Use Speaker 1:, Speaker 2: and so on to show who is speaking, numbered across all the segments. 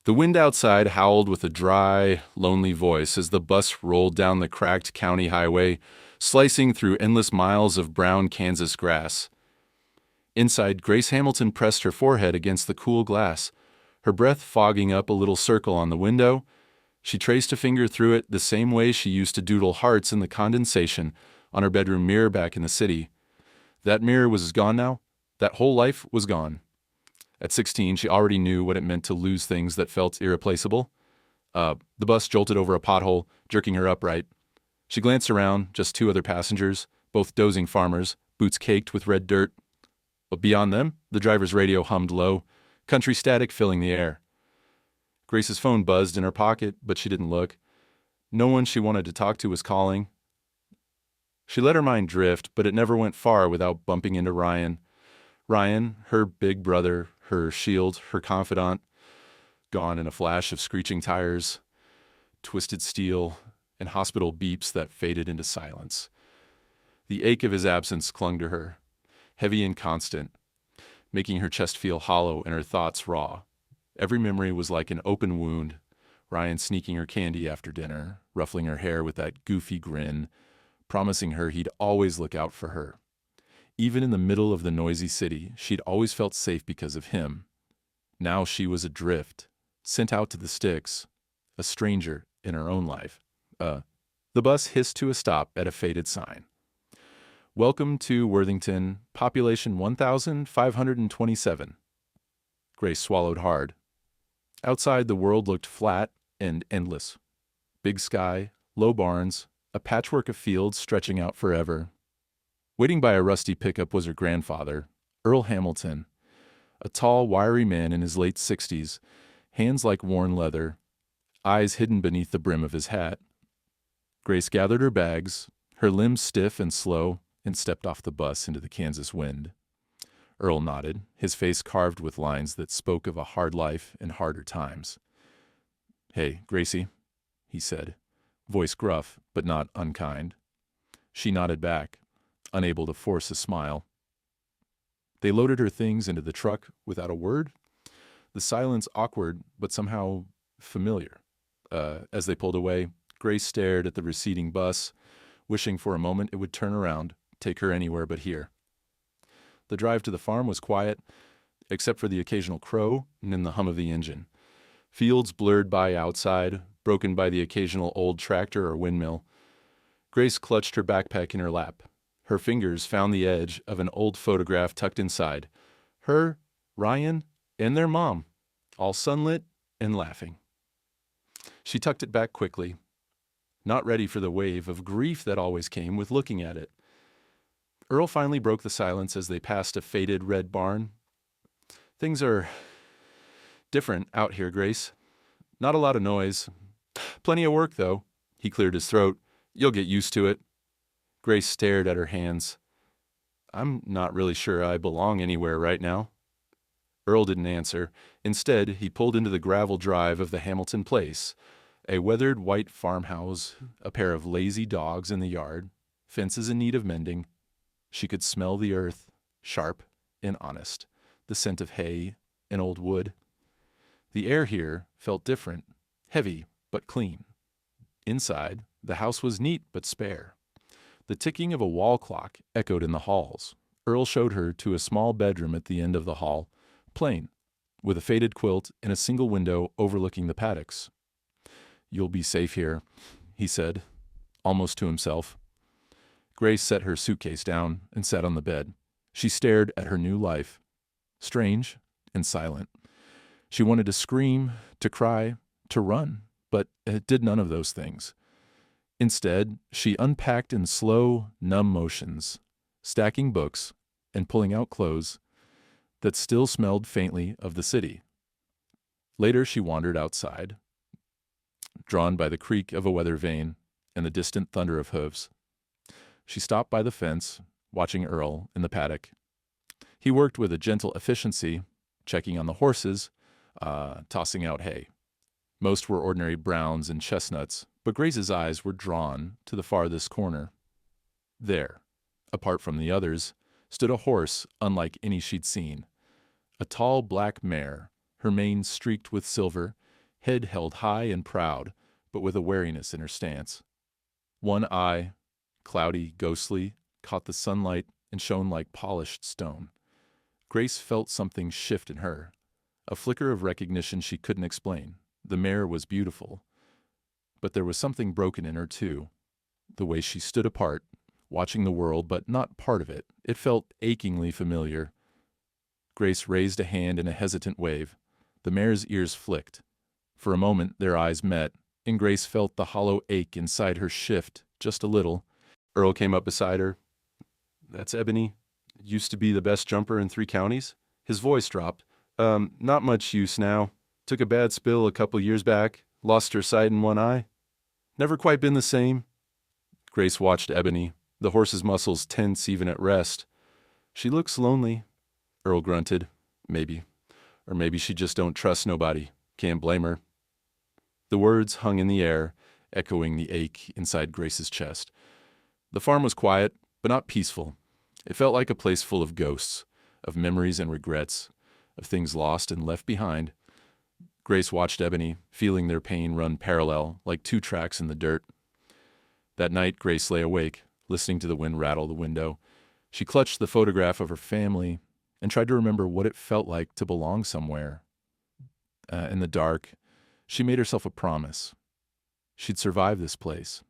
Speaker 1: The wind outside howled with a dry, lonely voice as the bus rolled down the cracked county highway, slicing through endless miles of brown Kansas grass. Inside, Grace Hamilton pressed her forehead against the cool glass, her breath fogging up a little circle on the window. She traced a finger through it the same way she used to doodle hearts in the condensation on her bedroom mirror back in the city. That mirror was gone now. That whole life was gone. At 16, she already knew what it meant to lose things that felt irreplaceable. The bus jolted over a pothole, jerking her upright. She glanced around, just two other passengers, both dozing farmers, boots caked with red dirt. But beyond them, the driver's radio hummed low, country static filling the air. Grace's phone buzzed in her pocket, but she didn't look. No one she wanted to talk to was calling. She let her mind drift, but it never went far without bumping into Ryan. Ryan, her big brother, her shield, her confidant, gone in a flash of screeching tires, twisted steel, and hospital beeps that faded into silence. The ache of his absence clung to her, heavy and constant, making her chest feel hollow and her thoughts raw. Every memory was like an open wound. Ryan sneaking her candy after dinner, ruffling her hair with that goofy grin, promising her he'd always look out for her. Even in the middle of the noisy city, she'd always felt safe because of him. Now she was adrift, sent out to the sticks, a stranger in her own life. The bus hissed to a stop at a faded sign. Welcome to Worthington, population 1,527. Grace swallowed hard. Outside, the world looked flat and endless. Big sky, low barns, a patchwork of fields stretching out forever. Waiting by a rusty pickup was her grandfather, Earl Hamilton, a tall, wiry man in his late 60s, hands like worn leather, eyes hidden beneath the brim of his hat. Grace gathered her bags, her limbs stiff and slow, and stepped off the bus into the Kansas wind. Earl nodded, his face carved with lines that spoke of a hard life and harder times. "Hey, Gracie," he said, voice gruff but not unkind. She nodded back, unable to force a smile. They loaded her things into the truck without a word, the silence awkward but somehow familiar. As they pulled away, Grace stared at the receding bus, wishing for a moment it would turn around, take her anywhere but here. The drive to the farm was quiet, except for the occasional crow and then the hum of the engine. Fields blurred by outside, broken by the occasional old tractor or windmill. Grace clutched her backpack in her lap. Her fingers found the edge of an old photograph tucked inside. Her, Ryan, and their mom, all sunlit and laughing. She tucked it back quickly, not ready for the wave of grief that always came with looking at it. Earl finally broke the silence as they passed a faded red barn. "Things are different out here, Grace. Not a lot of noise. Plenty of work, though." He cleared his throat. "You'll get used to it." Grace stared at her hands. "I'm not really sure I belong anywhere right now." Earl didn't answer. Instead, he pulled into the gravel drive of the Hamilton place, a weathered white farmhouse, a pair of lazy dogs in the yard, fences in need of mending. She could smell the earth, sharp and honest, the scent of hay and old wood. The air here felt different, heavy but clean. Inside, the house was neat but spare. The ticking of a wall clock echoed in the halls. Earl showed her to a small bedroom at the end of the hall, plain, with a faded quilt and a single window overlooking the paddocks. "You'll be safe here," he said, almost to himself. Grace set her suitcase down and sat on the bed. She stared at her new life, strange and silent. She wanted to scream, to cry, to run, but it did none of those things. Instead, she unpacked in slow, numb motions, stacking books and pulling out clothes that still smelled faintly of the city. Later she wandered outside, drawn by the creak of a weather vane and the distant thunder of hooves. She stopped by the fence, watching Earl in the paddock. He worked with a gentle efficiency, checking on the horses, tossing out hay. Most were ordinary browns and chestnuts, but Grace's eyes were drawn to the farthest corner. There, apart from the others, stood a horse unlike any she'd seen. A tall black mare, her mane streaked with silver, head held high and proud, but with a wariness in her stance. One eye, cloudy, ghostly, caught the sunlight and shone like polished stone. Grace felt something shift in her, a flicker of recognition she couldn't explain. The mare was beautiful, but there was something broken in her too. The way she stood apart, watching the world but not part of it, it felt achingly familiar. Grace raised a hand in a hesitant wave. The mare's ears flicked. For a moment their eyes met, and Grace felt the hollow ache inside her shift just a little. Earl came up beside her. "That's Ebony. Used to be the best jumper in 3 counties." His voice dropped. Not much use now. Took a bad spill a couple years back. Lost her sight in one eye. Never quite been the same." Grace watched Ebony, the horse's muscles tense even at rest. "She looks lonely," Earl grunted. "Maybe. Or maybe she just don't trust nobody. Can't blame her." The words hung in the air, echoing the ache inside Grace's chest. The farm was quiet, but not peaceful. It felt like a place full of ghosts, of memories and regrets, of things lost and left behind. Grace watched Ebony, feeling their pain run parallel, like 2 tracks in the dirt. That night, Grace lay awake, listening to the wind rattle the window. She clutched the photograph of her family and tried to remember what it felt like to belong somewhere. In the dark, she made herself a promise. She'd survive this place,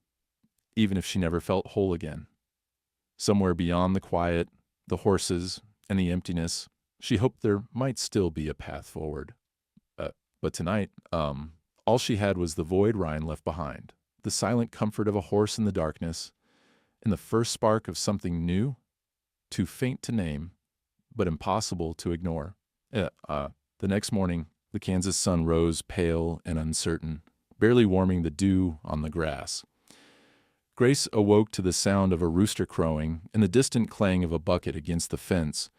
Speaker 1: even if she never felt whole again. Somewhere beyond the quiet, the horses, and the emptiness, she hoped there might still be a path forward. But tonight, all she had was the void Ryan left behind, the silent comfort of a horse in the darkness, and the first spark of something new, too faint to name, but impossible to ignore. The next morning, the Kansas sun rose pale and uncertain, barely warming the dew on the grass. Grace awoke to the sound of a rooster crowing and the distant clang of a bucket against the fence.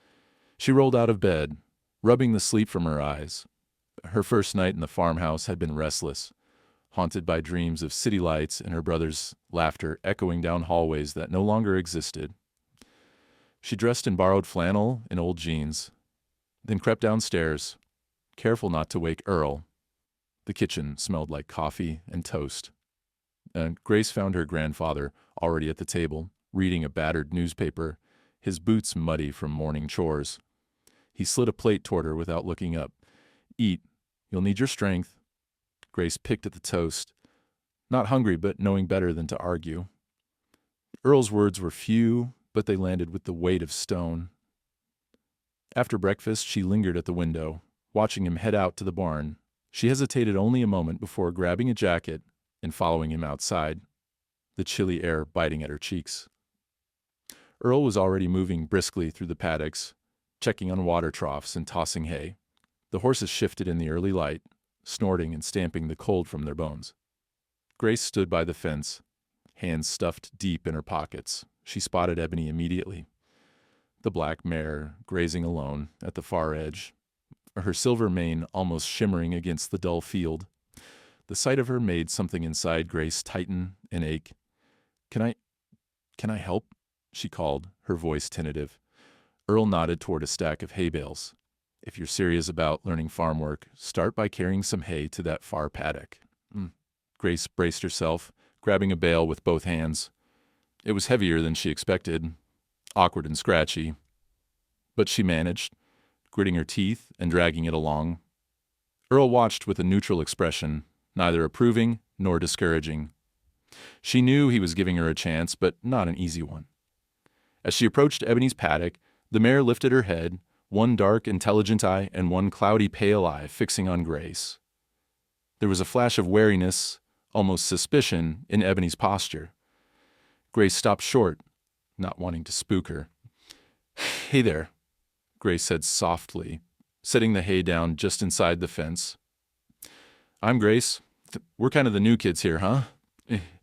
Speaker 1: She rolled out of bed, rubbing the sleep from her eyes. Her first night in the farmhouse had been restless, haunted by dreams of city lights and her brother's laughter echoing down hallways that no longer existed. She dressed in borrowed flannel and old jeans, then crept downstairs, careful not to wake Earl. The kitchen smelled like coffee and toast. Grace found her grandfather already at the table, reading a battered newspaper, his boots muddy from morning chores. He slid a plate toward her without looking up. "Eat. You'll need your strength." Grace picked at the toast, not hungry but knowing better than to argue. Earl's words were few, but they landed with the weight of stone. After breakfast, she lingered at the window, watching him head out to the barn. She hesitated only a moment before grabbing a jacket and following him outside, the chilly air biting at her cheeks. Earl was already moving briskly through the paddocks, checking on water troughs and tossing hay. The horses shifted in the early light, snorting and stamping the cold from their bones. Grace stood by the fence, hands stuffed deep in her pockets. She spotted Ebony immediately. The black mare grazing alone at the far edge, her silver mane almost shimmering against the dull field. The sight of her made something inside Grace tighten and ache. Can I help?" she called, her voice tentative. Earl nodded toward a stack of hay bales. "If you're serious about learning farm work, start by carrying some hay to that far paddock." Grace braced herself, grabbing a bale with both hands. It was heavier than she expected, awkward and scratchy. But she managed, gritting her teeth and dragging it along. Earl watched with a neutral expression, neither approving nor discouraging. She knew he was giving her a chance, but not an easy one. As she approached Ebony's paddock, the mare lifted her head, one dark, intelligent eye and one cloudy, pale eye fixing on Grace. There was a flash of wariness, almost suspicion, in Ebony's posture. Grace stopped short, not wanting to spook her. "Hey there," Grace said softly, setting the hay down just inside the fence. "I'm Grace. We're kind of the new kids here, huh?"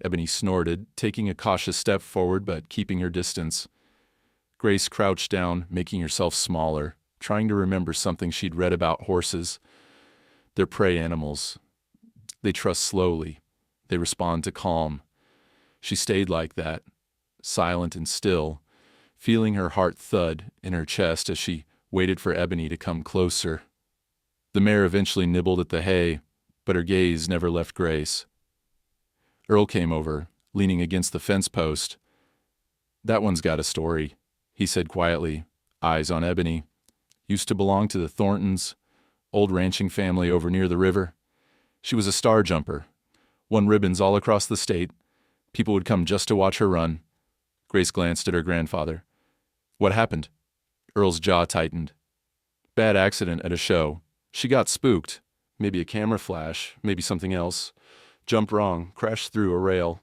Speaker 1: Ebony snorted, taking a cautious step forward but keeping her distance. Grace crouched down, making herself smaller, trying to remember something she'd read about horses. They're prey animals. They trust slowly. They respond to calm. She stayed like that, silent and still, feeling her heart thud in her chest as she waited for Ebony to come closer. The mare eventually nibbled at the hay, but her gaze never left Grace. Earl came over, leaning against the fence post. "That one's got a story," he said quietly, eyes on Ebony. "Used to belong to the Thorntons, old ranching family over near the river. She was a star jumper, won ribbons all across the state. People would come just to watch her run." Grace glanced at her grandfather. "What happened?" Earl's jaw tightened. "Bad accident at a show. She got spooked. Maybe a camera flash, maybe something else. Jumped wrong, crashed through a rail.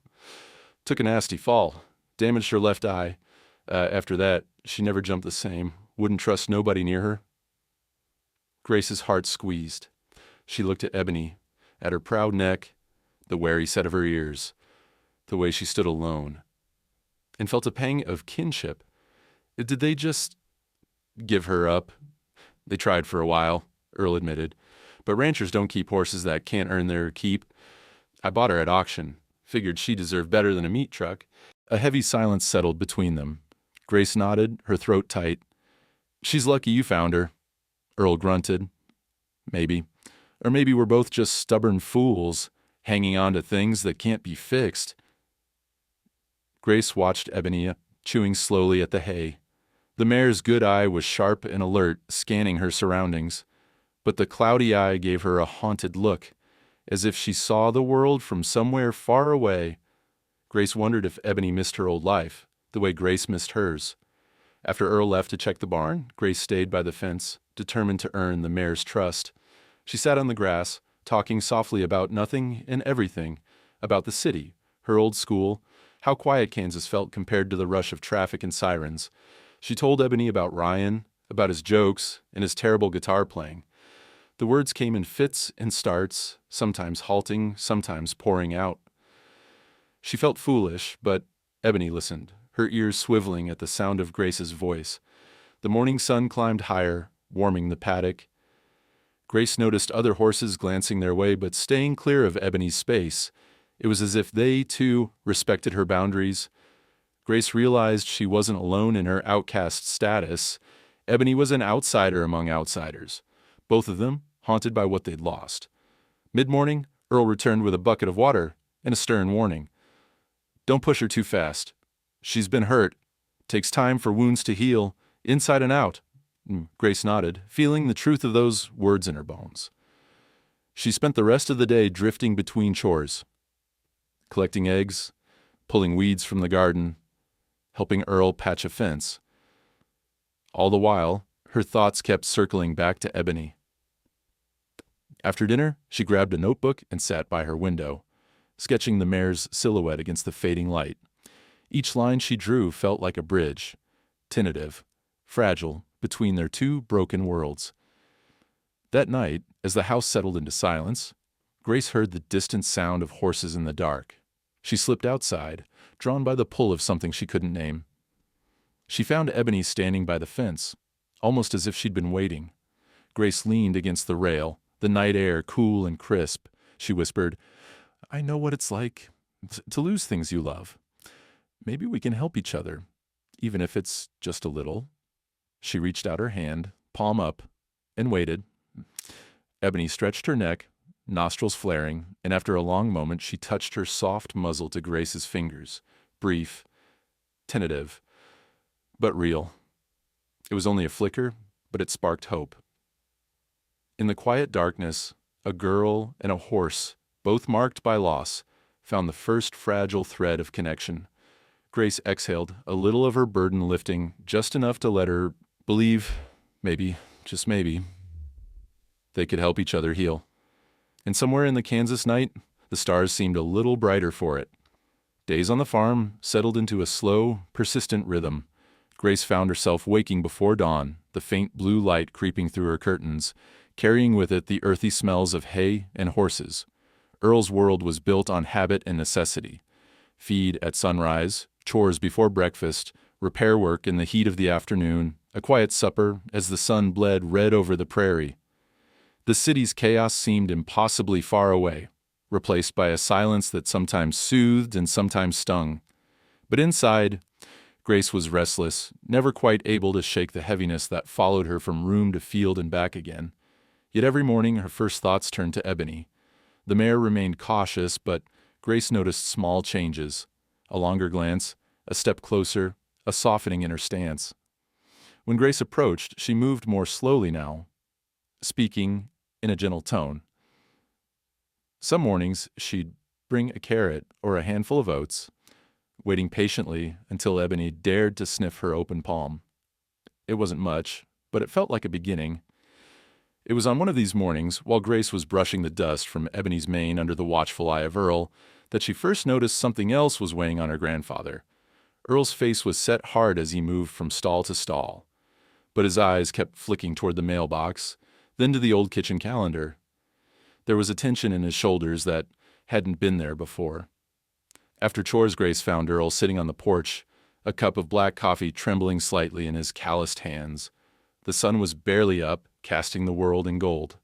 Speaker 1: Took a nasty fall. Damaged her left eye. After that, she never jumped the same. Wouldn't trust nobody near her." Grace's heart squeezed. She looked at Ebony, at her proud neck, the wary set of her ears, the way she stood alone, and felt a pang of kinship. Did they just give her up? "They tried for a while," Earl admitted. "But ranchers don't keep horses that can't earn their keep. I bought her at auction. Figured she deserved better than a meat truck." A heavy silence settled between them. Grace nodded, her throat tight. "She's lucky you found her." Earl grunted. "Maybe. Or maybe we're both just stubborn fools, hanging on to things that can't be fixed." Grace watched Ebony chewing slowly at the hay. The mare's good eye was sharp and alert, scanning her surroundings. But the cloudy eye gave her a haunted look, as if she saw the world from somewhere far away. Grace wondered if Ebony missed her old life, the way Grace missed hers. After Earl left to check the barn, Grace stayed by the fence, determined to earn the mare's trust. She sat on the grass, talking softly about nothing and everything, about the city, her old school, how quiet Kansas felt compared to the rush of traffic and sirens. She told Ebony about Ryan, about his jokes, and his terrible guitar playing. The words came in fits and starts, sometimes halting, sometimes pouring out. She felt foolish, but Ebony listened, her ears swiveling at the sound of Grace's voice. The morning sun climbed higher, warming the paddock. Grace noticed other horses glancing their way, but staying clear of Ebony's space. It was as if they, too, respected her boundaries. Grace realized she wasn't alone in her outcast status. Ebony was an outsider among outsiders, both of them haunted by what they'd lost. Mid-morning, Earl returned with a bucket of water and a stern warning. "Don't push her too fast. She's been hurt. Takes time for wounds to heal, inside and out." Grace nodded, feeling the truth of those words in her bones. She spent the rest of the day drifting between chores, collecting eggs, pulling weeds from the garden, helping Earl patch a fence. All the while, her thoughts kept circling back to Ebony. After dinner, she grabbed a notebook and sat by her window, sketching the mare's silhouette against the fading light. Each line she drew felt like a bridge, tentative, fragile, between their two broken worlds. That night, as the house settled into silence, Grace heard the distant sound of horses in the dark. She slipped outside, drawn by the pull of something she couldn't name. She found Ebony standing by the fence, almost as if she'd been waiting. Grace leaned against the rail, the night air cool and crisp. She whispered, "I know what it's like to lose things you love. Maybe we can help each other, even if it's just a little." She reached out her hand, palm up, and waited. Ebony stretched her neck, nostrils flaring, and after a long moment she touched her soft muzzle to Grace's fingers, brief, tentative, but real. It was only a flicker, but it sparked hope. In the quiet darkness, a girl and a horse, both marked by loss, found the first fragile thread of connection. Grace exhaled, a little of her burden lifting, just enough to let her believe, maybe, just maybe, they could help each other heal. And somewhere in the Kansas night, the stars seemed a little brighter for it. Days on the farm settled into a slow, persistent rhythm. Grace found herself waking before dawn, the faint blue light creeping through her curtains, carrying with it the earthy smells of hay and horses. Earl's world was built on habit and necessity. Feed at sunrise, chores before breakfast, repair work in the heat of the afternoon, a quiet supper as the sun bled red over the prairie. The city's chaos seemed impossibly far away, replaced by a silence that sometimes soothed and sometimes stung. But inside, Grace was restless, never quite able to shake the heaviness that followed her from room to field and back again. Yet every morning her first thoughts turned to Ebony. The mare remained cautious, but Grace noticed small changes. A longer glance, a step closer, a softening in her stance. When Grace approached, she moved more slowly now, speaking in a gentle tone. Some mornings, she'd bring a carrot or a handful of oats, waiting patiently until Ebony dared to sniff her open palm. It wasn't much, but it felt like a beginning. It was on one of these mornings, while Grace was brushing the dust from Ebony's mane under the watchful eye of Earl, that she first noticed something else was weighing on her grandfather. Earl's face was set hard as he moved from stall to stall, but his eyes kept flicking toward the mailbox, then to the old kitchen calendar. There was a tension in his shoulders that hadn't been there before. After chores, Grace found Earl sitting on the porch, a cup of black coffee trembling slightly in his calloused hands. The sun was barely up, casting the world in gold.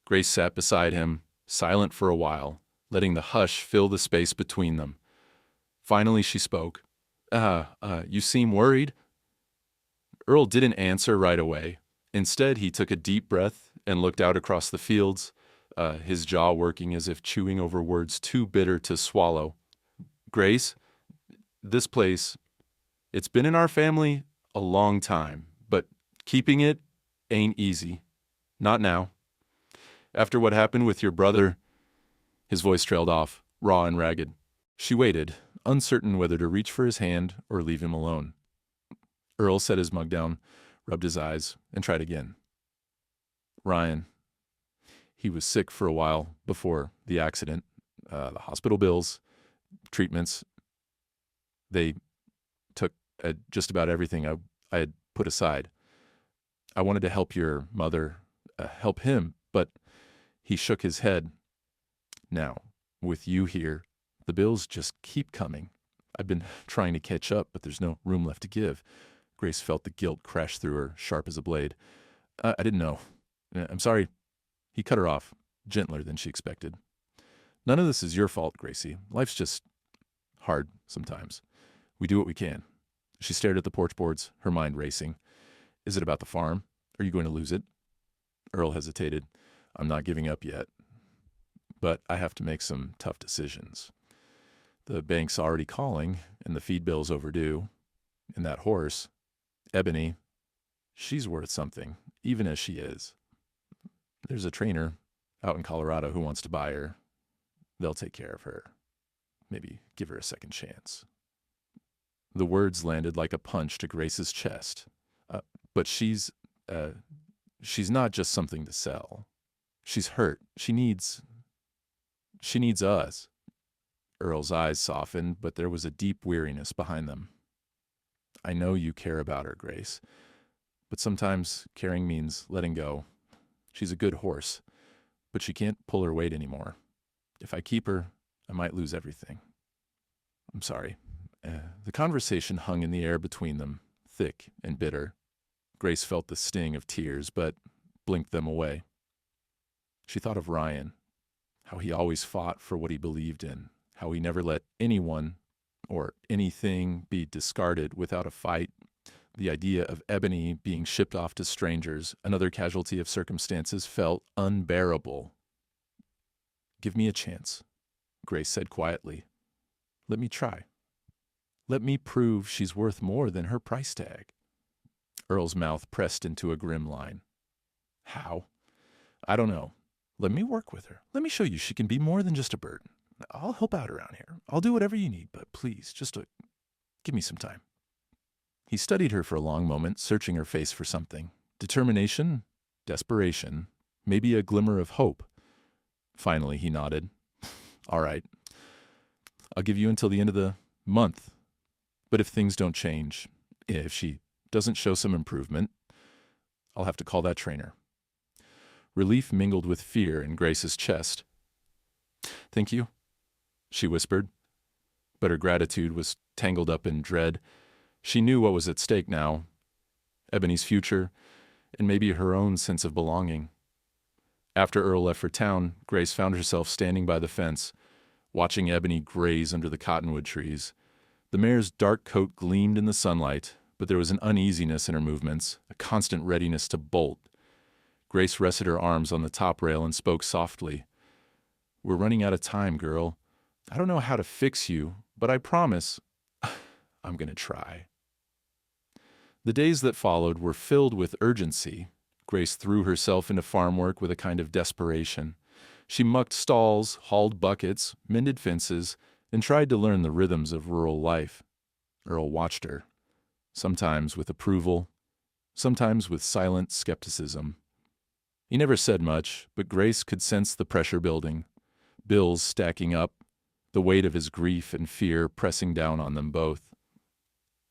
Speaker 1: Grace sat beside him, silent for a while, letting the hush fill the space between them. Finally she spoke. You seem worried." Earl didn't answer right away. Instead, he took a deep breath and looked out across the fields, his jaw working as if chewing over words too bitter to swallow. "Grace, this place, it's been in our family a long time, but keeping it ain't easy. Not now. After what happened with your brother—" His voice trailed off, raw and ragged. She waited, uncertain whether to reach for his hand or leave him alone. Earl set his mug down, rubbed his eyes, and tried again. "Ryan. He was sick for a while before the accident. The hospital bills, treatments. They took just about everything I had put aside. I wanted to help your mother, help him, but he shook his head. Now, with you here, the bills just keep coming. I've been trying to catch up, but there's no room left to give." Grace felt the guilt crash through her, sharp as a blade. I didn't know. I'm sorry." He cut her off, gentler than she expected. "None of this is your fault, Gracie. Life's just hard sometimes. We do what we can." She stared at the porch boards, her mind racing. "Is it about the farm? Are you going to lose it?" Earl hesitated. "I'm not giving up yet. But I have to make some tough decisions. The bank's already calling, and the feed bill's overdue. And that horse, Ebony, she's worth something, even as she is. There's a trainer out in Colorado who wants to buy her. They'll take care of her. Maybe give her a second chance." The words landed like a punch to Grace's chest. But she's not just something to sell. She's hurt. She needs us." Earl's eyes softened, but there was a deep weariness behind them. "I know you care about her, Grace, but sometimes caring means letting go. She's a good horse, but she can't pull her weight anymore. If I keep her, I might lose everything. I'm sorry." The conversation hung in the air between them, thick and bitter. Grace felt the sting of tears, but blinked them away. She thought of Ryan, how he always fought for what he believed in, how he never let anyone or anything be discarded without a fight. The idea of Ebony being shipped off to strangers, another casualty of circumstances, felt unbearable. "Give me a chance," Grace said quietly. "Let me try. Let me prove she's worth more than her price tag." Earl's mouth pressed into a grim line. "How?" "I don't know. Let me work with her. Let me show you she can be more than just a burden. I'll help out around here. I'll do whatever you need, but please, just give me some time." He studied her for a long moment, searching her face for something. Determination, desperation, maybe a glimmer of hope. Finally, he nodded. "All right. I'll give you until the end of the month. But if things don't change, if she doesn't show some improvement, I'll have to call that trainer." Relief mingled with fear in Grace's chest. "Thank you," she whispered, but her gratitude was tangled up in dread. She knew what was at stake now, Ebony's future, and maybe her own sense of belonging. After Earl left for town, Grace found herself standing by the fence, watching Ebony graze under the cottonwood trees. The mare's dark coat gleamed in the sunlight, but there was an uneasiness in her movements, a constant readiness to bolt. Grace rested her arms on the top rail and spoke softly. We're running out of time, girl. I don't know how to fix you, but I promise I'm gonna try." The days that followed were filled with urgency. Grace threw herself into farm work with a kind of desperation. She mucked stalls, hauled buckets, mended fences, and tried to learn the rhythms of rural life. Earl watched her, sometimes with approval, sometimes with silent skepticism. He never said much, but Grace could sense the pressure building, bills stacking up, the weight of his grief and fear pressing down on them both.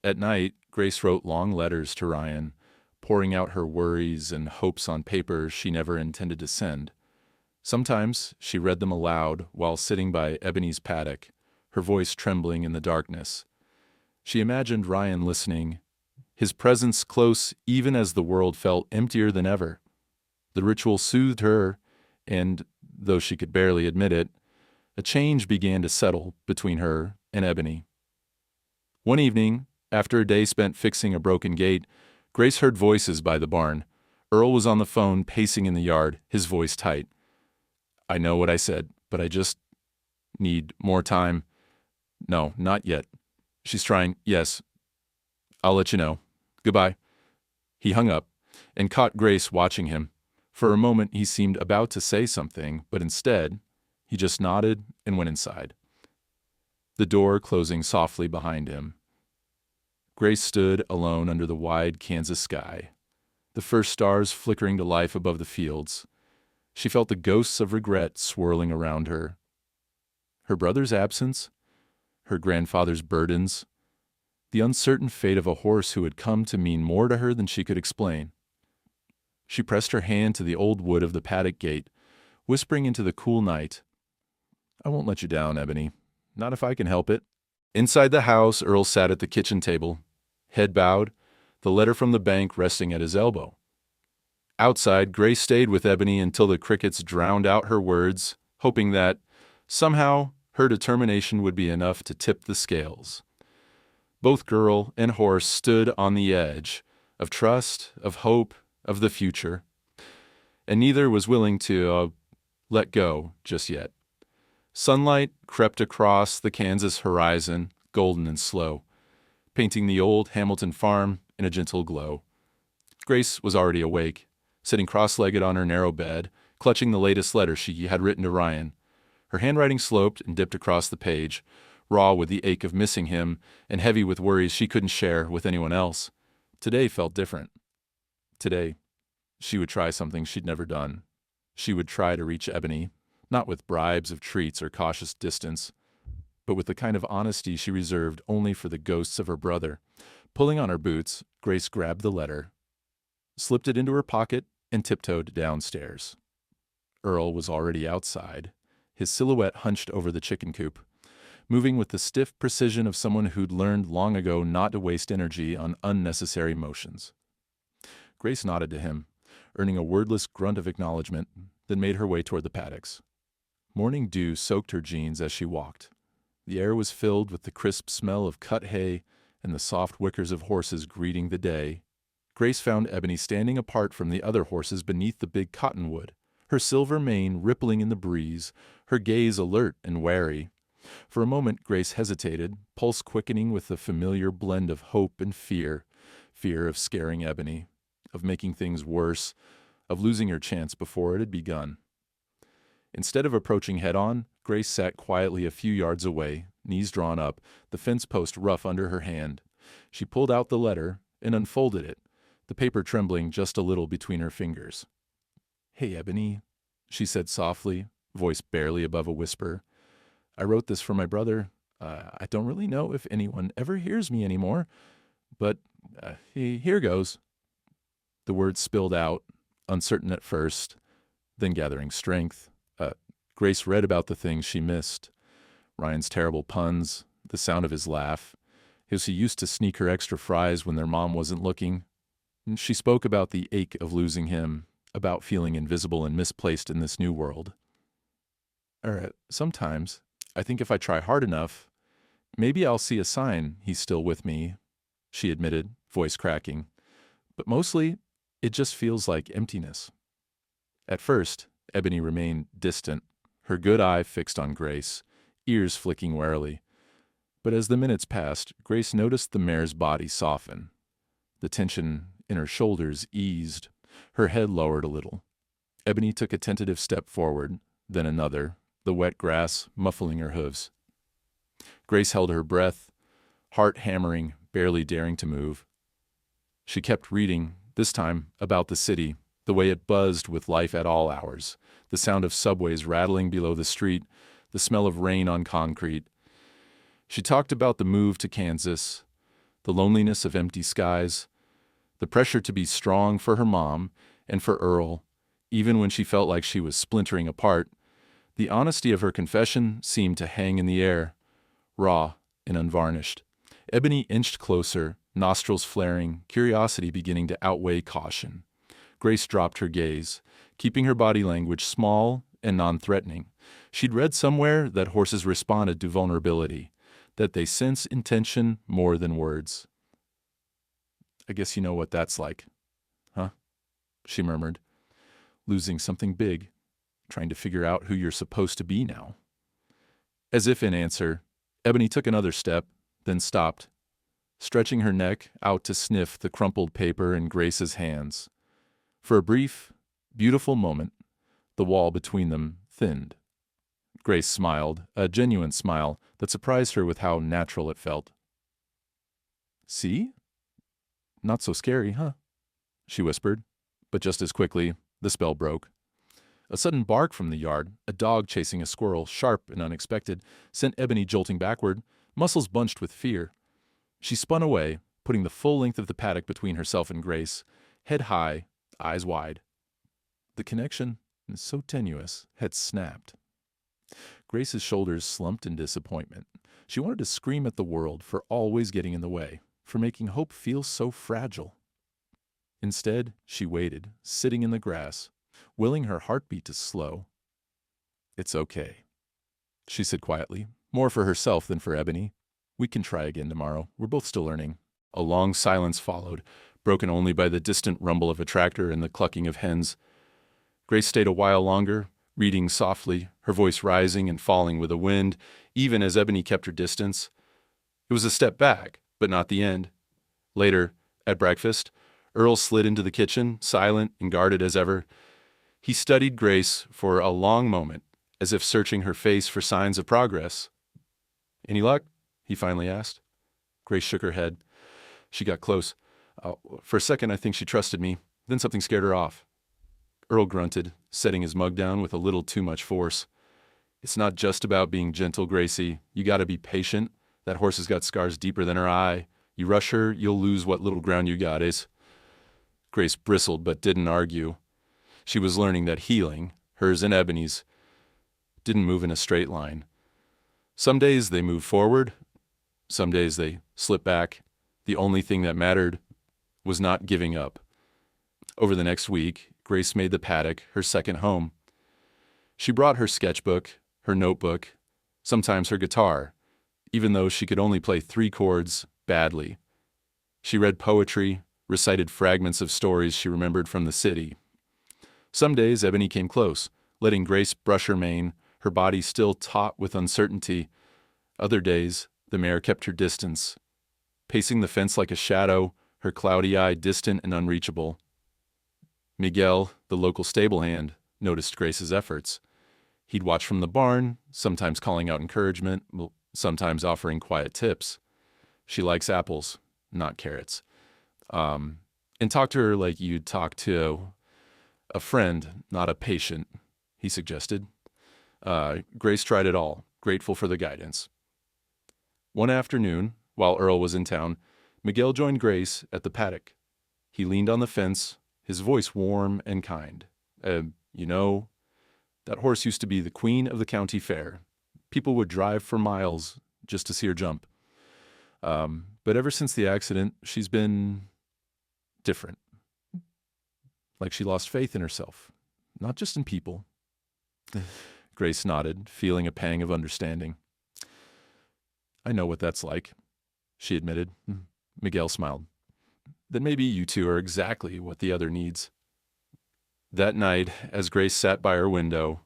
Speaker 1: At night, Grace wrote long letters to Ryan, pouring out her worries and hopes on paper she never intended to send. Sometimes she read them aloud while sitting by Ebony's paddock, her voice trembling in the darkness. She imagined Ryan listening, his presence close even as the world felt emptier than ever. The ritual soothed her, and, though she could barely admit it, a change began to settle between her and Ebony. One evening, after a day spent fixing a broken gate, Grace heard voices by the barn. Earl was on the phone, pacing in the yard, his voice tight. "I know what I said, but I just need more time." "No, not yet." "She's trying. Yes. I'll let you know. Goodbye." He hung up and caught Grace watching him. For a moment he seemed about to say something, but instead he just nodded and went inside, the door closing softly behind him. Grace stood alone under the wide Kansas sky, the first stars flickering to life above the fields. She felt the ghosts of regret swirling around her. Her brother's absence, her grandfather's burdens, the uncertain fate of a horse who had come to mean more to her than she could explain. She pressed her hand to the old wood of the paddock gate, whispering into the cool night, "I won't let you down, Ebony. Not if I can help it." Inside the house, Earl sat at the kitchen table, head bowed, the letter from the bank resting at his elbow. Outside, Grace stayed with Ebony until the crickets drowned out her words, hoping that, somehow, her determination would be enough to tip the scales. Both girl and horse stood on the edge of trust, of hope, of the future, and neither was willing to let go just yet. Sunlight crept across the Kansas horizon, golden and slow, painting the old Hamilton farm in a gentle glow. Grace was already awake, sitting cross-legged on her narrow bed, clutching the latest letter she had written to Ryan. Her handwriting sloped and dipped across the page, raw with the ache of missing him and heavy with worries she couldn't share with anyone else. Today felt different. Today, she would try something she'd never done. She would try to reach Ebony, not with bribes of treats or cautious distance, but with the kind of honesty she reserved only for the ghosts of her brother. Pulling on her boots, Grace grabbed the letter, slipped it into her pocket, and tiptoed downstairs. Earl was already outside, his silhouette hunched over the chicken coop, moving with the stiff precision of someone who'd learned long ago not to waste energy on unnecessary motions. Grace nodded to him, earning a wordless grunt of acknowledgement, then made her way toward the paddocks. Morning dew soaked her jeans as she walked. The air was filled with the crisp smell of cut hay and the soft whickers of horses greeting the day. Grace found Ebony standing apart from the other horses beneath the big cottonwood, her silver mane rippling in the breeze, her gaze alert and wary. For a moment Grace hesitated, pulse quickening with the familiar blend of hope and fear of scaring Ebony, of making things worse, of losing her chance before it had begun. Instead of approaching head-on, Grace sat quietly a few yards away, knees drawn up, the fence post rough under her hand. She pulled out the letter and unfolded it, the paper trembling just a little between her fingers. "Hey, Ebony," she said softly, voice barely above a whisper. "I wrote this for my brother. I don't really know if anyone ever hears me anymore, but here goes." The words spilled out, uncertain at first, then gathering strength. Grace read about the things she missed. Ryan's terrible puns, the sound of his laugh, as he used to sneak her extra fries when their mom wasn't looking. She spoke about the ache of losing him, about feeling invisible and misplaced in this new world. Sometimes, I think if I try hard enough, maybe I'll see a sign he's still with me," she admitted, voice cracking. "But mostly, it just feels like emptiness." At first, Ebony remained distant, her good eye fixed on Grace, ears flicking warily. But as the minutes passed, Grace noticed the mare's body soften. The tension in her shoulders eased, her head lowered a little. Ebony took a tentative step forward, then another, the wet grass muffling her hooves. Grace held her breath, heart hammering, barely daring to move. She kept reading, this time about the city, the way it buzzed with life at all hours, the sound of subways rattling below the street, the smell of rain on concrete. She talked about the move to Kansas, the loneliness of empty skies, the pressure to be strong for her mom and for Earl, even when she felt like she was splintering apart. The honesty of her confession seemed to hang in the air, raw and unvarnished. Ebony inched closer, nostrils flaring, curiosity beginning to outweigh caution. Grace dropped her gaze, keeping her body language small and non-threatening. She'd read somewhere that horses responded to vulnerability, that they sense intention more than words. "I guess you know what that's like, huh?" she murmured. "Losing something big, trying to figure out who you're supposed to be now." As if in answer, Ebony took another step, then stopped, stretching her neck out to sniff the crumpled paper in Grace's hands. For a brief, beautiful moment, the wall between them thinned. Grace smiled, a genuine smile that surprised her with how natural it felt. "See? Not so scary, huh?" she whispered, but just as quickly, the spell broke. A sudden bark from the yard, a dog chasing a squirrel, sharp and unexpected, sent Ebony jolting backward, muscles bunched with fear. She spun away, putting the full length of the paddock between herself and Grace, head high, eyes wide. The connection, so tenuous, had snapped. Grace's shoulders slumped in disappointment. She wanted to scream at the world for always getting in the way, for making hope feel so fragile. Instead, she waited, sitting in the grass, willing her heartbeat to slow. "It's okay," she said quietly, more for herself than for Ebony. "We can try again tomorrow. We're both still learning." A long silence followed, broken only by the distant rumble of a tractor and the clucking of hens. Grace stayed a while longer, reading softly, her voice rising and falling with the wind, even as Ebony kept her distance. It was a step back, but not the end. Later, at breakfast, Earl slid into the kitchen, silent and guarded as ever. He studied Grace for a long moment, as if searching her face for signs of progress. "Any luck?" he finally asked. Grace shook her head. She got close. For a second, I think she trusted me. Then something scared her off." Earl grunted, setting his mug down with a little too much force. "It's not just about being gentle, Gracie. You gotta be patient. That horse has got scars deeper than her eye. You rush her, you'll lose what little ground you got, is." Grace bristled but didn't argue. She was learning that healing, hers and Ebony's, didn't move in a straight line. Some days they moved forward. Some days they slipped back. The only thing that mattered was not giving up. Over the next week, Grace made the paddock her second home. She brought her sketchbook, her notebook, sometimes her guitar, even though she could only play 3 chords badly. She read poetry, recited fragments of stories she remembered from the city. Some days Ebony came close, letting Grace brush her mane, her body still taut with uncertainty. Other days, the mare kept her distance, pacing the fence like a shadow, her cloudy eye distant and unreachable. Miguel, the local stable hand, noticed Grace's efforts. He'd watch from the barn, sometimes calling out encouragement, sometimes offering quiet tips. "She likes apples, not carrots. And talk to her like you'd talk to a friend, not a patient," he suggested. Grace tried it all, grateful for the guidance. One afternoon, while Earl was in town, Miguel joined Grace at the paddock. He leaned on the fence, his voice warm and kind. "You know, that horse used to be the queen of the county fair. People would drive for miles just to see her jump. But ever since the accident, she's been different. Like she lost faith in herself, not just in people." Grace nodded, feeling a pang of understanding. "I know what that's like," she admitted. Miguel smiled. "Then maybe you two are exactly what the other needs." That night, as Grace sat by her window,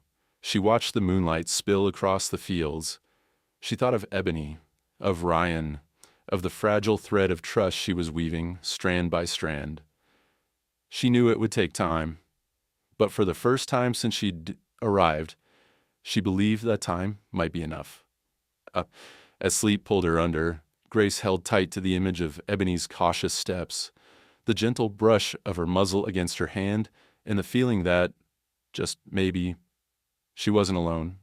Speaker 1: She watched the moonlight spill across the fields. She thought of Ebony, of Ryan, of the fragile thread of trust she was weaving, strand by strand. She knew it would take time, but for the first time since she'd arrived, she believed that time might be enough. As sleep pulled her under, Grace held tight to the image of Ebony's cautious steps, the gentle brush of her muzzle against her hand, and the feeling that, just maybe, she wasn't alone.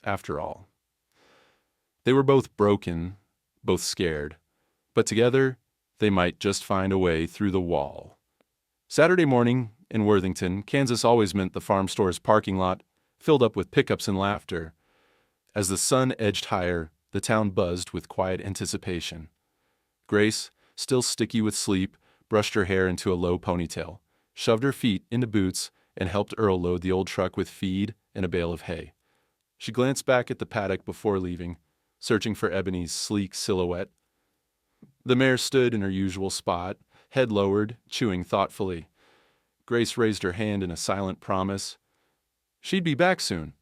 Speaker 1: After all. They were both broken, both scared, but together they might just find a way through the wall. Saturday morning in Worthington, Kansas always meant the farm store's parking lot filled up with pickups and laughter. As the sun edged higher, the town buzzed with quiet anticipation. Grace, still sticky with sleep, brushed her hair into a low ponytail, shoved her feet into boots, and helped Earl load the old truck with feed and a bale of hay. She glanced back at the paddock before leaving, searching for Ebony's sleek silhouette. The mare stood in her usual spot, head lowered, chewing thoughtfully. Grace raised her hand in a silent promise. She'd be back soon.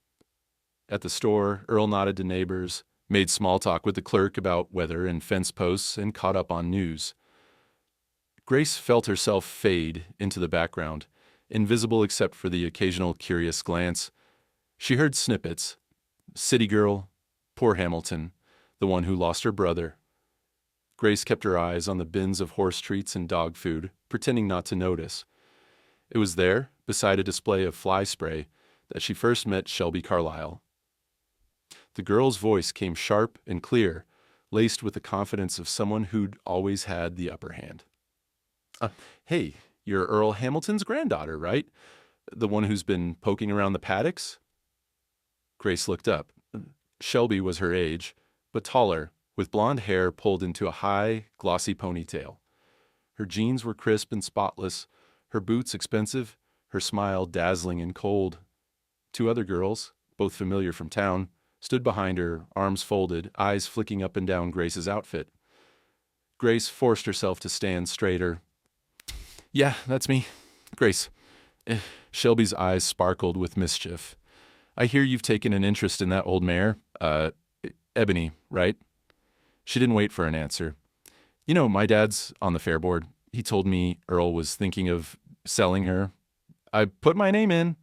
Speaker 1: At the store, Earl nodded to neighbors, made small talk with the clerk about weather and fence posts, and caught up on news. Grace felt herself fade into the background, invisible except for the occasional curious glance. She heard snippets. City girl, poor Hamilton, the one who lost her brother. Grace kept her eyes on the bins of horse treats and dog food, pretending not to notice. It was there, beside a display of fly spray, that she first met Shelby Carlyle. The girl's voice came sharp and clear, laced with the confidence of someone who'd always had the upper hand. Hey, you're Earl Hamilton's granddaughter, right? The one who's been poking around the paddocks? Grace looked up. Shelby was her age, but taller, with blonde hair pulled into a high, glossy ponytail. Her jeans were crisp and spotless, her boots expensive, her smile dazzling and cold. Two other girls, both familiar from town, stood behind her, arms folded, eyes flicking up and down Grace's outfit. Grace forced herself to stand straighter. Yeah, that's me. Grace. Shelby's eyes sparkled with mischief. I hear you've taken an interest in that old mare. Ebony, right? She didn't wait for an answer. You know, my dad's on the fair board. He told me Earl was thinking of selling her. I put my name in.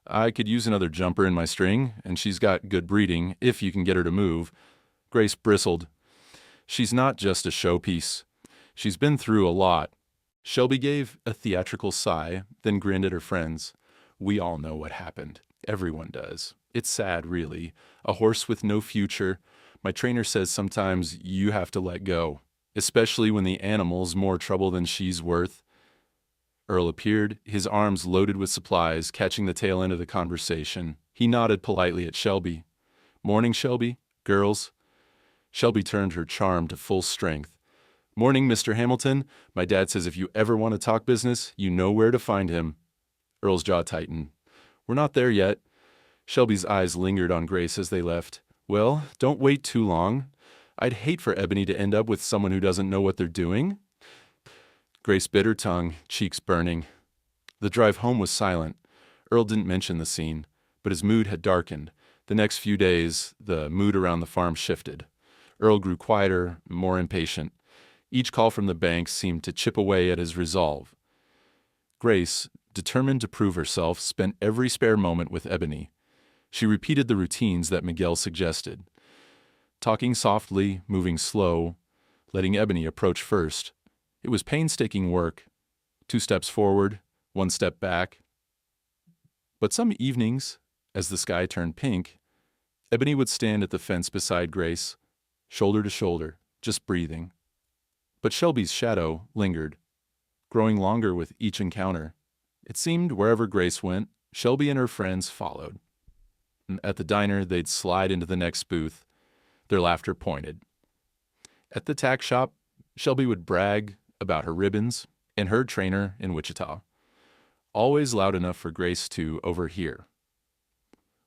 Speaker 1: I could use another jumper in my string, and she's got good breeding, if you can get her to move. Grace bristled. She's not just a showpiece. She's been through a lot. Shelby gave a theatrical sigh, then grinned at her friends. We all know what happened. Everyone does. It's sad, really. A horse with no future. My trainer says sometimes you have to let go, especially when the animal's more trouble than she's worth. Earl appeared, his arms loaded with supplies, catching the tail end of the conversation. He nodded politely at Shelby. Morning, Shelby. Girls. Shelby turned her charm to full strength. Morning, Mr. Hamilton. My dad says if you ever want to talk business, you know where to find him. Earl's jaw tightened. We're not there yet. Shelby's eyes lingered on Grace as they left. Well, don't wait too long. I'd hate for Ebony to end up with someone who doesn't know what they're doing. Grace bit her tongue, cheeks burning. The drive home was silent. Earl didn't mention the scene, but his mood had darkened. The next few days, the mood around the farm shifted. Earl grew quieter, more impatient. Each call from the bank seemed to chip away at his resolve. Grace, determined to prove herself, spent every spare moment with Ebony. She repeated the routines that Miguel suggested. Talking softly, moving slow, letting Ebony approach first. It was painstaking work. 2 steps forward, 1 step back. But some evenings, as the sky turned pink, Ebony would stand at the fence beside Grace, shoulder to shoulder, just breathing. But Shelby's shadow lingered, growing longer with each encounter. It seemed wherever Grace went, Shelby and her friends followed. At the diner, they'd slide into the next booth, their laughter pointed. At the tack shop, Shelby would brag about her ribbons and her trainer in Wichita, always loud enough for Grace to overhear.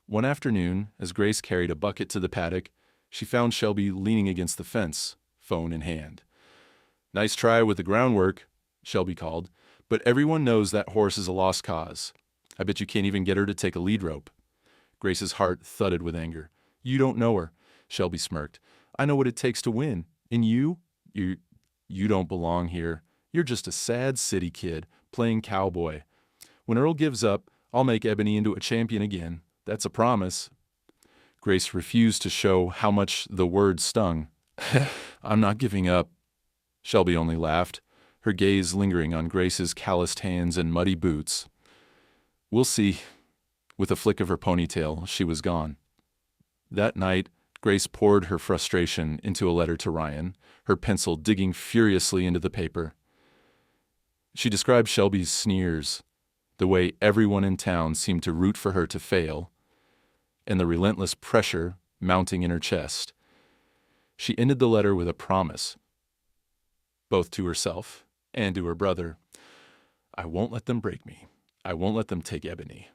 Speaker 1: One afternoon, as Grace carried a bucket to the paddock, she found Shelby leaning against the fence, phone in hand. Nice try with the groundwork, Shelby called, but everyone knows that horse is a lost cause. I bet you can't even get her to take a lead rope. Grace's heart thudded with anger. You don't know her, Shelby smirked. I know what it takes to win. And you don't belong here. You're just a sad city kid, playing cowboy. When Earl gives up, I'll make Ebony into a champion again. That's a promise. Grace refused to show how much the word stung. I'm not giving up. Shelby only laughed, her gaze lingering on Grace's calloused hands and muddy boots. We'll see. With a flick of her ponytail, she was gone. That night, Grace poured her frustration into a letter to Ryan, her pencil digging furiously into the paper. She described Shelby's sneers, the way everyone in town seemed to root for her to fail, and the relentless pressure mounting in her chest. She ended the letter with a promise, both to herself and to her brother. I won't let them break me. I won't let them take Ebony.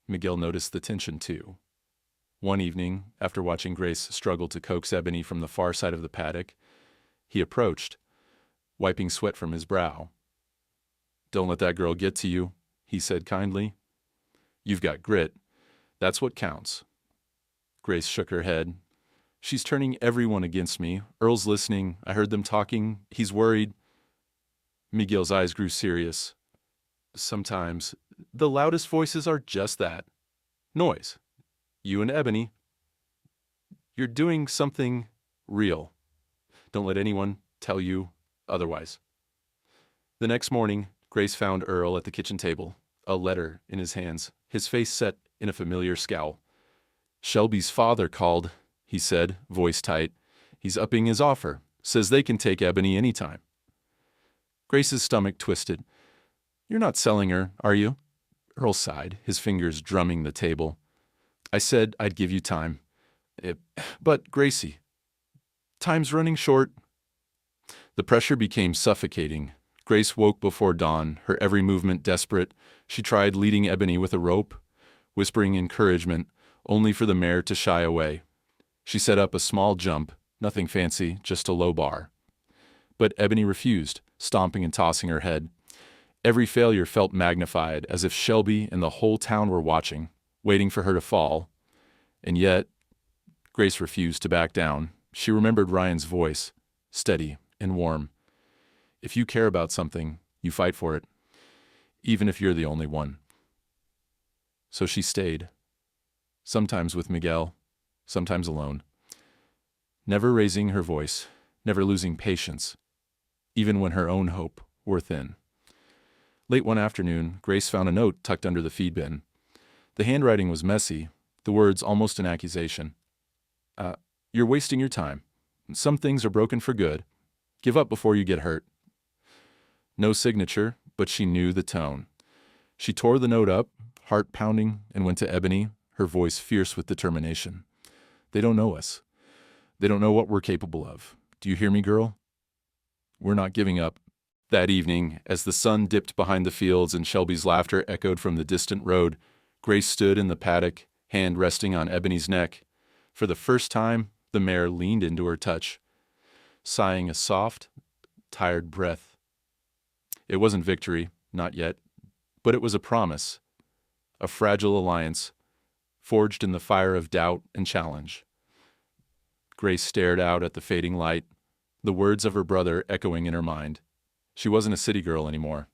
Speaker 1: Miguel noticed the tension, too. One evening, after watching Grace struggle to coax Ebony from the far side of the paddock, he approached, wiping sweat from his brow. Don't let that girl get to you, he said kindly. You've got grit. That's what counts. Grace shook her head. She's turning everyone against me. Earl's listening. I heard them talking. He's worried. Miguel's eyes grew serious. Sometimes the loudest voices are just that. Noise. You and Ebony. You're doing something real. Don't let anyone tell you otherwise. The next morning, Grace found Earl at the kitchen table, a letter in his hands, his face set in a familiar scowl. Shelby's father called, he said, voice tight. He's upping his offer. Says they can take Ebony anytime. Grace's stomach twisted. You're not selling her, are you? Earl sighed, his fingers drumming the table. I said I'd give you time. But, Gracie, time's running short. The pressure became suffocating. Grace woke before dawn, her every movement desperate. She tried leading Ebony with a rope, whispering encouragement, only for the mare to shy away. She set up a small jump, nothing fancy, just a low bar. But Ebony refused, stomping and tossing her head. Every failure felt magnified, as if Shelby and the whole town were watching, waiting for her to fall. And yet, Grace refused to back down. She remembered Ryan's voice, steady and warm. If you care about something, you fight for it, even if you're the only one. So she stayed, sometimes with Miguel, sometimes alone, never raising her voice, never losing patience, even when her own hope wore thin. Late one afternoon, Grace found a note tucked under the feed bin. The handwriting was messy, the words almost an accusation. You're wasting your time. Some things are broken for good. Give up before you get hurt. No signature, but she knew the tone. She tore the note up, heart pounding, and went to Ebony, her voice fierce with determination. They don't know us. They don't know what we're capable of. Do you hear me, girl? We're not giving up. That evening, as the sun dipped behind the fields and Shelby's laughter echoed from the distant road, Grace stood in the paddock, hand resting on Ebony's neck. For the first time, the mare leaned into her touch, sighing a soft, tired breath. It wasn't victory, not yet, but it was a promise, a fragile alliance, forged in the fire of doubt and challenge. Grace stared out at the fading light, the words of her brother echoing in her mind. She wasn't a city girl anymore.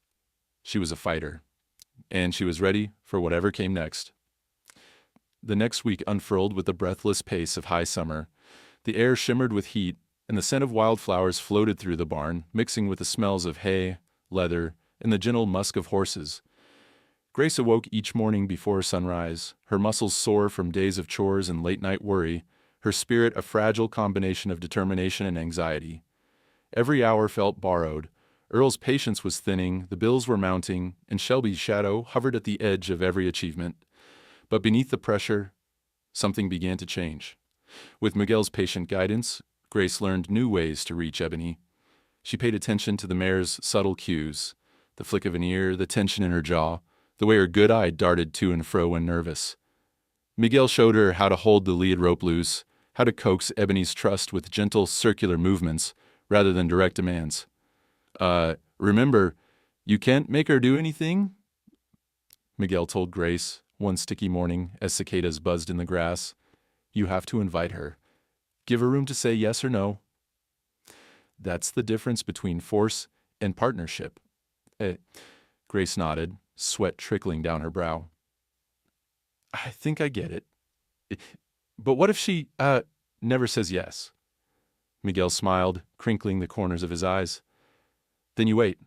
Speaker 1: She was a fighter, and she was ready for whatever came next. The next week unfurled with the breathless pace of high summer. The air shimmered with heat, and the scent of wildflowers floated through the barn, mixing with the smells of hay, leather, and the gentle musk of horses. Grace awoke each morning before sunrise, her muscles sore from days of chores and late-night worry, her spirit a fragile combination of determination and anxiety. Every hour felt borrowed. Earl's patience was thinning, the bills were mounting, and Shelby's shadow hovered at the edge of every achievement. But beneath the pressure, something began to change. With Miguel's patient guidance, Grace learned new ways to reach Ebony. She paid attention to the mare's subtle cues, the flick of an ear, the tension in her jaw, the way her good eye darted to and fro when nervous. Miguel showed her how to hold the lead rope loose, how to coax Ebony's trust with gentle circular movements rather than direct demands. Remember, you can't make her do anything? Miguel told Grace, one sticky morning as cicadas buzzed in the grass. "You have to invite her. Give her room to say yes or no." "That's the difference between force and partnership." Eh, Grace nodded, sweat trickling down her brow. "I think I get it. Eh, But what if she, never says yes?" Miguel smiled, crinkling the corners of his eyes. "Then you wait.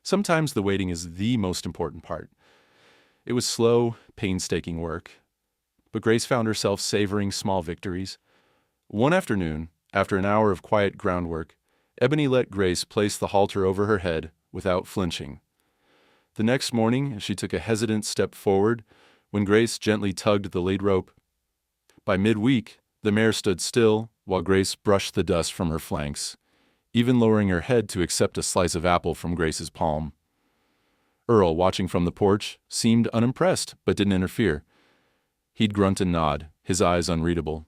Speaker 1: Sometimes the waiting is the most important part." It was slow, painstaking work, but Grace found herself savoring small victories. One afternoon, after an hour of quiet groundwork, Ebony let Grace place the halter over her head without flinching. The next morning, she took a hesitant step forward when Grace gently tugged the lead rope. By midweek, the mare stood still while Grace brushed the dust from her flanks, even lowering her head to accept a slice of apple from Grace's palm. Earl, watching from the porch, seemed unimpressed but didn't interfere. He'd grunt and nod, his eyes unreadable.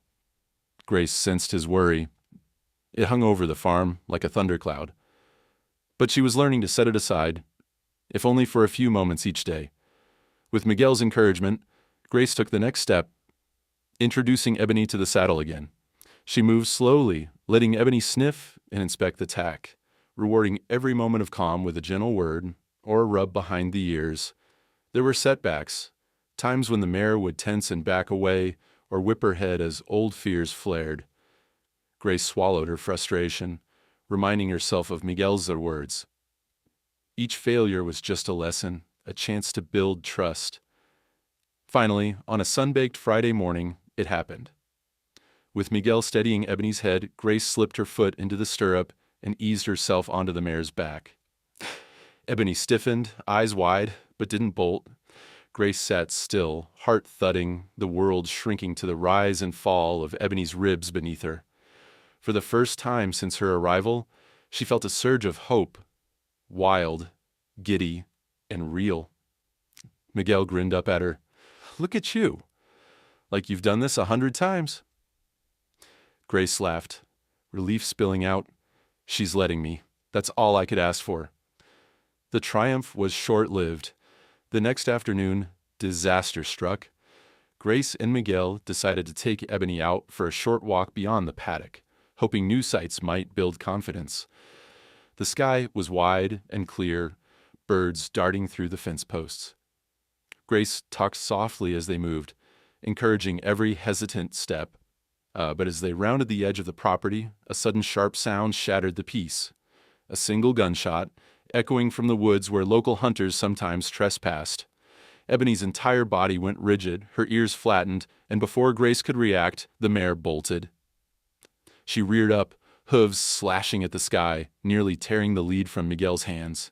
Speaker 1: Grace sensed his worry. It hung over the farm like a thundercloud. But she was learning to set it aside, if only for a few moments each day. With Miguel's encouragement, Grace took the next step, introducing Ebony to the saddle again. She moved slowly, letting Ebony sniff and inspect the tack, rewarding every moment of calm with a gentle word or a rub behind the ears. There were setbacks, times when the mare would tense and back away or whip her head as old fears flared. Grace swallowed her frustration, reminding herself of Miguel's words. Each failure was just a lesson, a chance to build trust. Finally, on a sun-baked Friday morning, it happened. With Miguel steadying Ebony's head, Grace slipped her foot into the stirrup and eased herself onto the mare's back. Ebony stiffened, eyes wide, but didn't bolt. Grace sat still, heart thudding, the world shrinking to the rise and fall of Ebony's ribs beneath her. For the first time since her arrival, she felt a surge of hope, wild, giddy, and real. Miguel grinned up at her. "Look at you. Like you've done this 100 times. Grace laughed, relief spilling out. "She's letting me. That's all I could ask for." The triumph was short-lived. The next afternoon, disaster struck. Grace and Miguel decided to take Ebony out for a short walk beyond the paddock, hoping new sights might build confidence. The sky was wide and clear, birds darting through the fence posts. Grace talked softly as they moved, encouraging every hesitant step. But as they rounded the edge of the property, a sudden sharp sound shattered the peace. A single gunshot, echoing from the woods where local hunters sometimes trespassed. Ebony's entire body went rigid, her ears flattened, and before Grace could react, the mare bolted. She reared up, hooves slashing at the sky, nearly tearing the lead from Miguel's hands.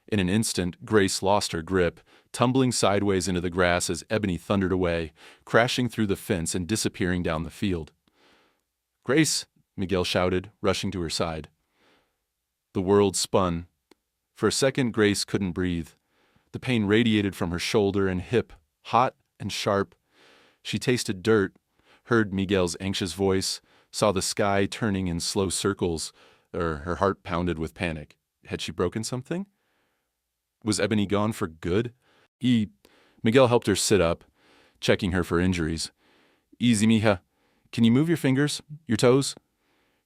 Speaker 1: In an instant, Grace lost her grip, tumbling sideways into the grass as Ebony thundered away, crashing through the fence and disappearing down the field. "Grace!" Miguel shouted, rushing to her side. The world spun. For a second, Grace couldn't breathe. The pain radiated from her shoulder and hip, hot and sharp. She tasted dirt, heard Miguel's anxious voice, saw the sky turning in slow circles, her heart pounded with panic. Had she broken something? Was Ebony gone for good? Miguel helped her sit up, checking her for injuries. "Easy, mija. Can you move your fingers, your toes?"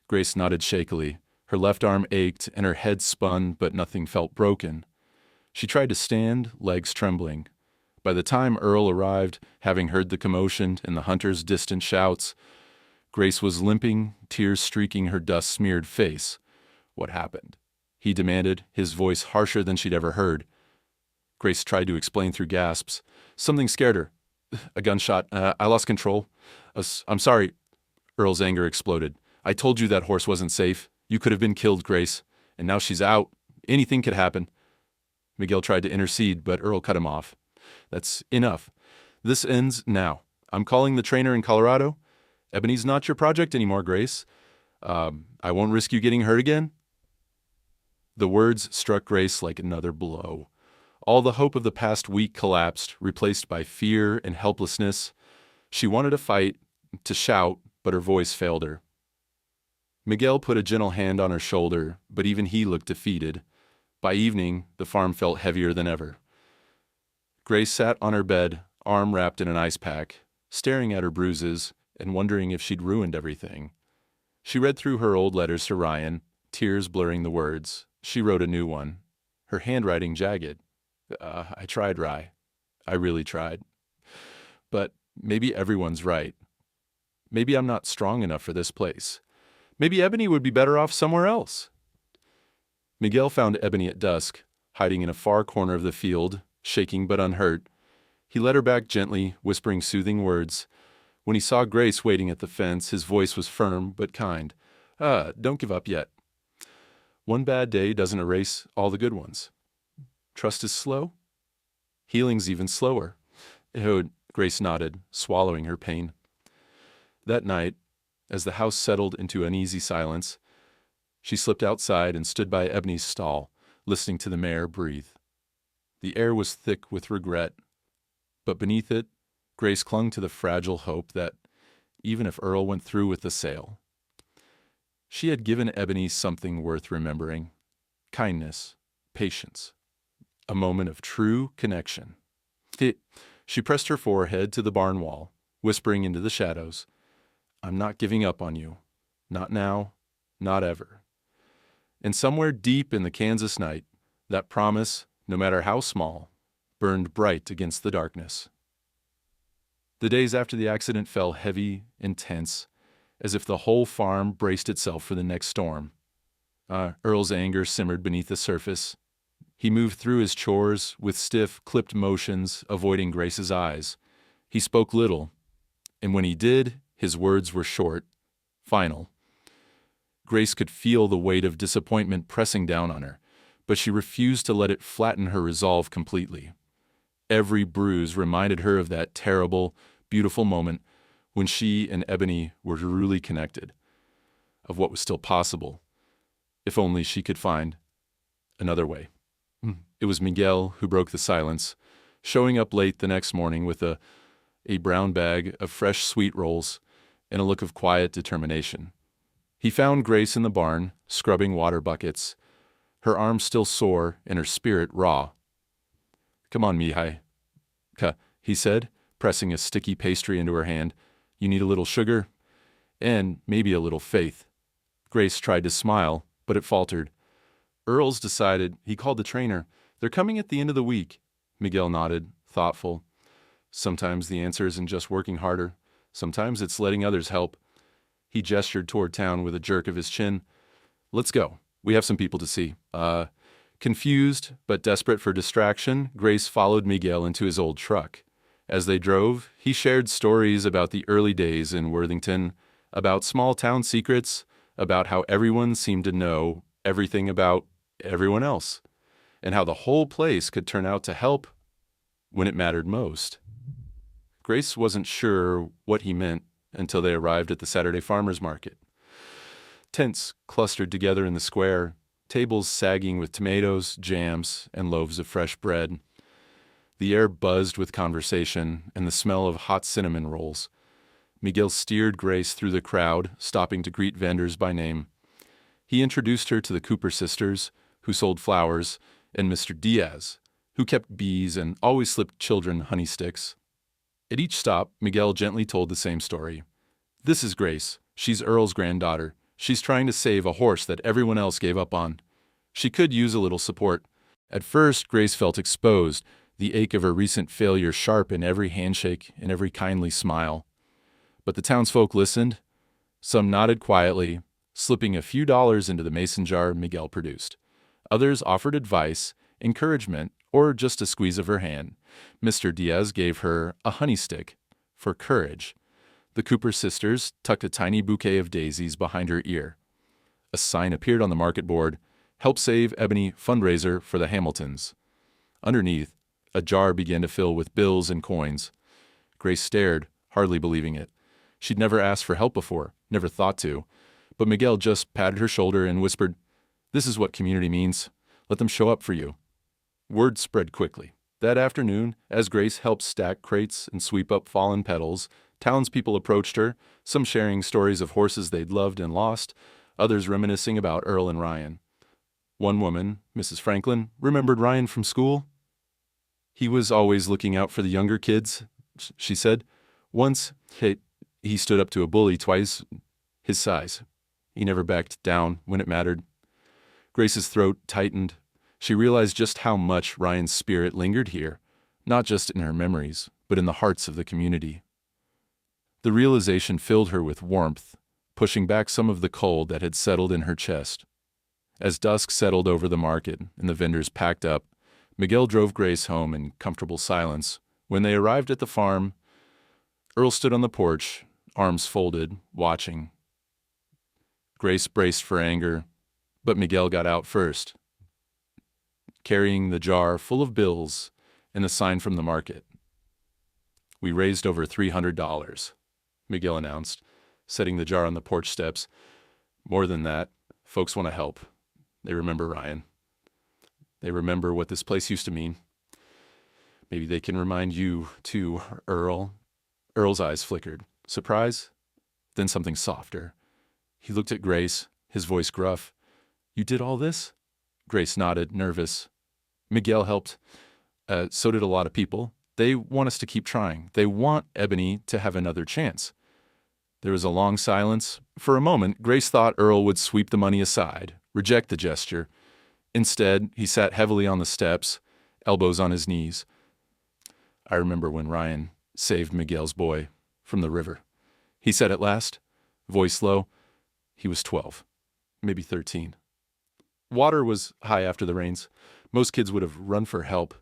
Speaker 1: Grace nodded shakily. Her left arm ached and her head spun, but nothing felt broken. She tried to stand, legs trembling. By the time Earl arrived, having heard the commotion and the hunters' distant shouts, Grace was limping, tears streaking her dust-smeared face. "What happened?" he demanded, his voice harsher than she'd ever heard. Grace tried to explain through gasps. "Something scared her. A gunshot. I lost control. I'm sorry." Earl's anger exploded. "I told you that horse wasn't safe. You could have been killed, Grace. And now she's out. Anything could happen." Miguel tried to intercede, but Earl cut him off. "That's enough. This ends now. I'm calling the trainer in Colorado. Ebony's not your project anymore, Grace. I won't risk you getting hurt again." The words struck Grace like another blow. All the hope of the past week collapsed, replaced by fear and helplessness. She wanted to fight, to shout, but her voice failed her. Miguel put a gentle hand on her shoulder, but even he looked defeated. By evening, the farm felt heavier than ever. Grace sat on her bed, arm wrapped in an ice pack, staring at her bruises and wondering if she'd ruined everything. She read through her old letters to Ryan, tears blurring the words. She wrote a new one, her handwriting jagged. I tried, Rye. I really tried. But maybe everyone's right. Maybe I'm not strong enough for this place. Maybe Ebony would be better off somewhere else. Miguel found Ebony at dusk, hiding in a far corner of the field, shaking but unhurt. He led her back gently, whispering soothing words. When he saw Grace waiting at the fence, his voice was firm but kind. Don't give up yet. One bad day doesn't erase all the good ones. Trust is slow. Healing's even slower. Grace nodded, swallowing her pain. That night, as the house settled into uneasy silence, she slipped outside and stood by Ebony's stall, listening to the mare breathe. The air was thick with regret, but beneath it, Grace clung to the fragile hope that, even if Earl went through with the sale, she had given Ebony something worth remembering: kindness, patience, a moment of true connection. She pressed her forehead to the barn wall, whispering into the shadows, I'm not giving up on you. Not now, not ever. And somewhere deep in the Kansas night, that promise, no matter how small, burned bright against the darkness. The days after the accident fell heavy, intense, as if the whole farm braced itself for the next storm. Earl's anger simmered beneath the surface. He moved through his chores with stiff, clipped motions, avoiding Grace's eyes. He spoke little, and when he did, his words were short, final. Grace could feel the weight of disappointment pressing down on her, but she refused to let it flatten her resolve completely. Every bruise reminded her of that terrible, beautiful moment when she and Ebony were truly connected, of what was still possible, if only she could find another way. It was Miguel who broke the silence, showing up late the next morning with a brown bag of fresh sweet rolls and a look of quiet determination. He found Grace in the barn, scrubbing water buckets, her arms still sore and her spirit raw. Come on, Mihai, he said, pressing a sticky pastry into her hand. You need a little sugar and maybe a little faith. Grace tried to smile, but it faltered. Earl's decided. He called the trainer. They're coming at the end of the week. Miguel nodded, thoughtful. Sometimes the answer isn't just working harder. Sometimes it's letting others help. He gestured toward town with a jerk of his chin. Let's go. We have some people to see. Confused but desperate for distraction, Grace followed Miguel into his old truck. As they drove, he shared stories about the early days in Worthington, about small town secrets, about how everyone seemed to know everything about everyone else, and how the whole place could turn out to help when it mattered most. Grace wasn't sure what he meant until they arrived at the Saturday farmers market. Tents clustered together in the square, tables sagging with tomatoes, jams, and loaves of fresh bread. The air buzzed with conversation and the smell of hot cinnamon rolls. Miguel steered Grace through the crowd, stopping to greet vendors by name. He introduced her to the Cooper sisters, who sold flowers, and Mr. Diaz, who kept bees and always slipped children honey sticks. At each stop, Miguel gently told the same story. This is Grace. She's Earl's granddaughter. She's trying to save a horse that everyone else gave up on. She could use a little support. At first, Grace felt exposed, the ache of her recent failure sharp in every handshake and every kindly smile. But the townsfolk listened. Some nodded quietly, slipping a few dollars into the mason jar Miguel produced. Others offered advice, encouragement, or just a squeeze of her hand. Mr. Diaz gave her a honey stick for courage. The Cooper sisters tucked a tiny bouquet of daisies behind her ear. A sign appeared on the market board, Help Save Ebony Fundraiser for the Hamiltons. Underneath, a jar began to fill with bills and coins. Grace stared, hardly believing it. She'd never asked for help before, never thought to. But Miguel just patted her shoulder and whispered, This is what community means. Let them show up for you. Word spread quickly. That afternoon, as Grace helped stack crates and sweep up fallen petals, townspeople approached her, some sharing stories of horses they'd loved and lost, others reminiscing about Earl and Ryan. One woman, Mrs. Franklin, remembered Ryan from school. He was always looking out for the younger kids, she said. Once he stood up to a bully, twice his size. He never backed down when it mattered. Grace's throat tightened. She realized just how much Ryan's spirit lingered here, not just in her memories, but in the hearts of the community. The realization filled her with warmth, pushing back some of the cold that had settled in her chest. As dusk settled over the market and the vendors packed up, Miguel drove Grace home in comfortable silence. When they arrived at the farm, Earl stood on the porch, arms folded, watching. Grace braced for anger, but Miguel got out first, carrying the jar full of bills and the sign from the market. "We raised over $300, Miguel announced, setting the jar on the porch steps. "More than that, folks want to help. They remember Ryan. They remember what this place used to mean. Maybe they can remind you, too, Earl." Earl's eyes flickered. Surprise? Then something softer. He looked at Grace, his voice gruff. "You did all this?" Grace nodded, nervous. "Miguel helped. So did a lot of people. They want us to keep trying. They want Ebony to have another chance." There was a long silence. For a moment, Grace thought Earl would sweep the money aside, reject the gesture. Instead, he sat heavily on the steps, elbows on his knees. "I remember when Ryan saved Miguel's boy from the river," he said at last, voice low. He was 12, maybe 13. Water was high after the rains. Most kids would have run for help.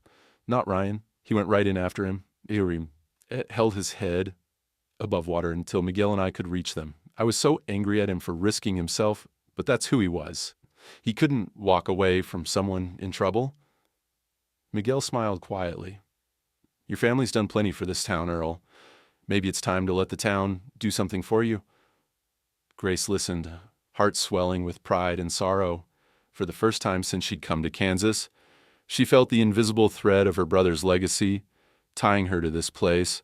Speaker 1: Not Ryan. He went right in after him. He held his head above water until Miguel and I could reach them. I was so angry at him for risking himself, but that's who he was. He couldn't walk away from someone in trouble. Miguel smiled quietly. "Your family's done plenty for this town, Earl. Maybe it's time to let the town do something for you." Grace listened, heart swelling with pride and sorrow. For the first time since she'd come to Kansas, she felt the invisible thread of her brother's legacy, tying her to this place,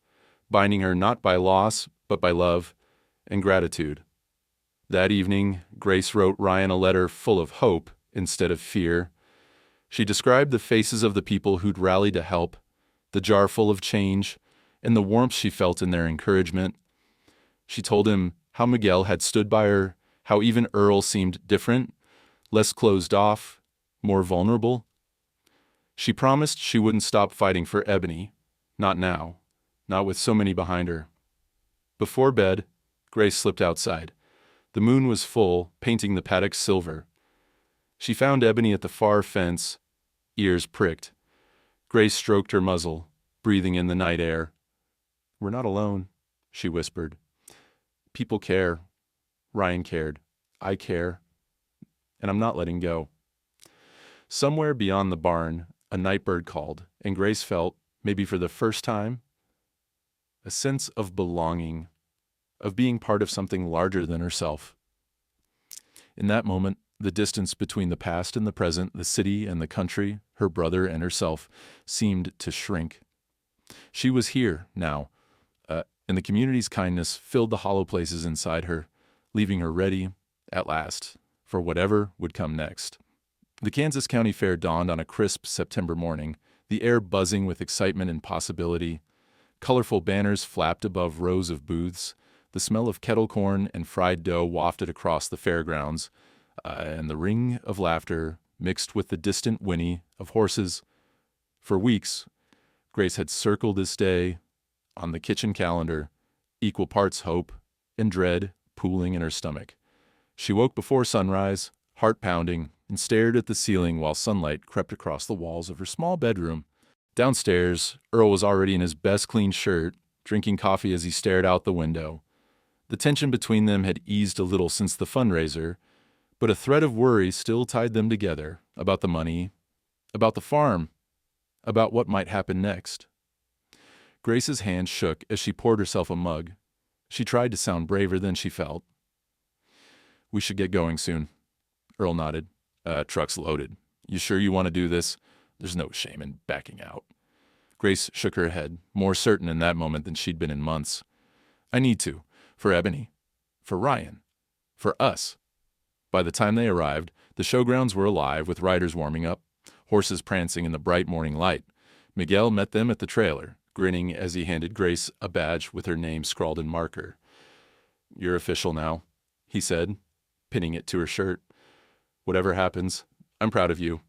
Speaker 1: binding her not by loss, but by love and gratitude. That evening, Grace wrote Ryan a letter full of hope instead of fear. She described the faces of the people who'd rallied to help, the jar full of change, and the warmth she felt in their encouragement. She told him how Miguel had stood by her, how even Earl seemed different, less closed off, more vulnerable. She promised she wouldn't stop fighting for Ebony, not now, not with so many behind her. Before bed, Grace slipped outside. The moon was full, painting the paddock silver. She found Ebony at the far fence, ears pricked. Grace stroked her muzzle, breathing in the night air. "We're not alone," she whispered. "People care. Ryan cared. I care. And I'm not letting go." Somewhere beyond the barn, a nightbird called, and Grace felt, maybe for the first time, a sense of belonging, of being part of something larger than herself. In that moment, the distance between the past and the present, the city and the country, her brother and herself, seemed to shrink. She was here now, and the community's kindness filled the hollow places inside her, leaving her ready, at last, for whatever would come next. The Kansas County Fair dawned on a crisp September morning, the air buzzing with excitement and possibility. Colorful banners flapped above rows of booths. The smell of kettle corn and fried dough wafted across the fairgrounds, and the ring of laughter mixed with the distant whinny of horses. For weeks, Grace had circled this day on the kitchen calendar, equal parts hope and dread pooling in her stomach. She woke before sunrise, heart pounding, and stared at the ceiling while sunlight crept across the walls of her small bedroom. Downstairs, Earl was already in his best clean shirt, drinking coffee as he stared out the window. The tension between them had eased a little since the fundraiser, but a thread of worry still tied them together, about the money, about the farm, about what might happen next. Grace's hand shook as she poured herself a mug. She tried to sound braver than she felt. "We should get going soon." Earl nodded. "Truck's loaded. You sure you want to do this? There's no shame in backing out." Grace shook her head, more certain in that moment than she'd been in months. "I need to. For Ebony. For Ryan. For us." By the time they arrived, the showgrounds were alive with riders warming up, horses prancing in the bright morning light. Miguel met them at the trailer, grinning as he handed Grace a badge with her name scrawled in marker. "You're official now," he said, pinning it to her shirt. "Whatever happens, I'm proud of you."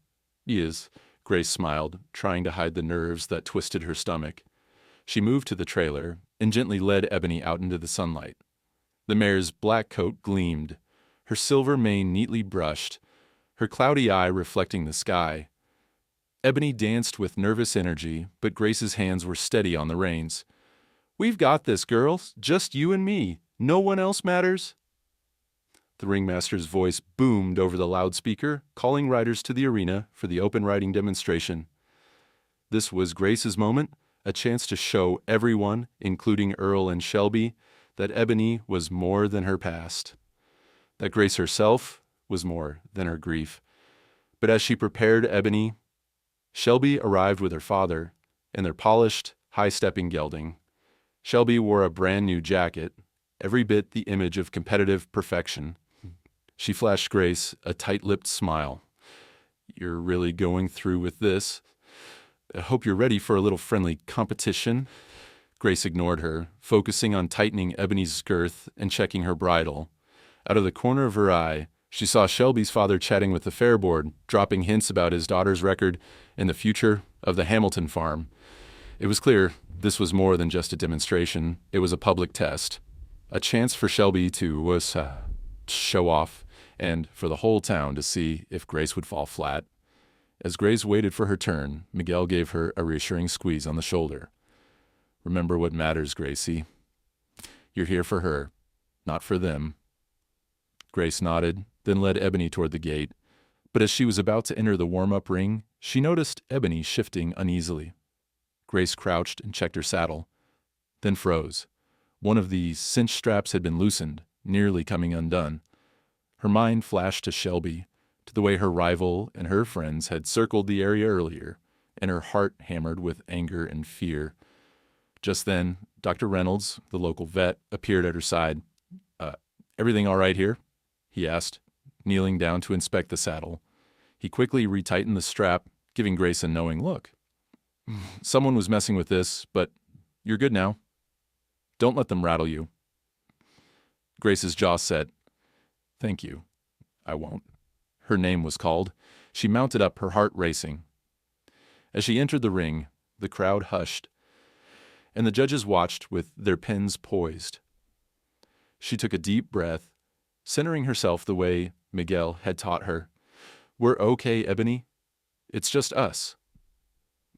Speaker 1: "He is," Grace smiled, trying to hide the nerves that twisted her stomach. She moved to the trailer and gently led Ebony out into the sunlight. The mare's black coat gleamed, her silver mane neatly brushed, her cloudy eye reflecting the sky. Ebony danced with nervous energy, but Grace's hands were steady on the reins. "We've got this, girls. Just you and me. No one else matters." The ringmaster's voice boomed over the loudspeaker, calling riders to the arena for the open riding demonstration. This was Grace's moment, a chance to show everyone, including Earl and Shelby, that Ebony was more than her past. That Grace herself was more than her grief. But as she prepared Ebony, Shelby arrived with her father in their polished, high-stepping gelding. Shelby wore a brand-new jacket, every bit the image of competitive perfection. She flashed Grace a tight-lipped smile. "You're really going through with this. I hope you're ready for a little friendly competition." Grace ignored her, focusing on tightening Ebony's girth and checking her bridle. Out of the corner of her eye, she saw Shelby's father chatting with the fair board, dropping hints about his daughter's record and the future of the Hamilton farm. It was clear this was more than just a demonstration. It was a public test. A chance for Shelby to show off, and for the whole town to see if Grace would fall flat. As Grace waited for her turn, Miguel gave her a reassuring squeeze on the shoulder. "Remember what matters, Gracie. You're here for her, not for them." Grace nodded, then led Ebony toward the gate. But as she was about to enter the warm-up ring, she noticed Ebony shifting uneasily. Grace crouched and checked her saddle, then froze. One of the cinch straps had been loosened, nearly coming undone. Her mind flashed to Shelby, to the way her rival and her friends had circled the area earlier, and her heart hammered with anger and fear. Just then, Dr. Reynolds, the local vet, appeared at her side. Everything all right here?" he asked, kneeling down to inspect the saddle. He quickly retightened the strap, giving Grace a knowing look. "Someone was messing with this, but you're good now. Don't let them rattle you." Grace's jaw set. "Thank you. I won't." Her name was called. She mounted up, her heart racing. As she entered the ring, the crowd hushed, and the judges watched with their pens poised. She took a deep breath, centering herself the way Miguel had taught her. "We're okay, Ebony. It's just us."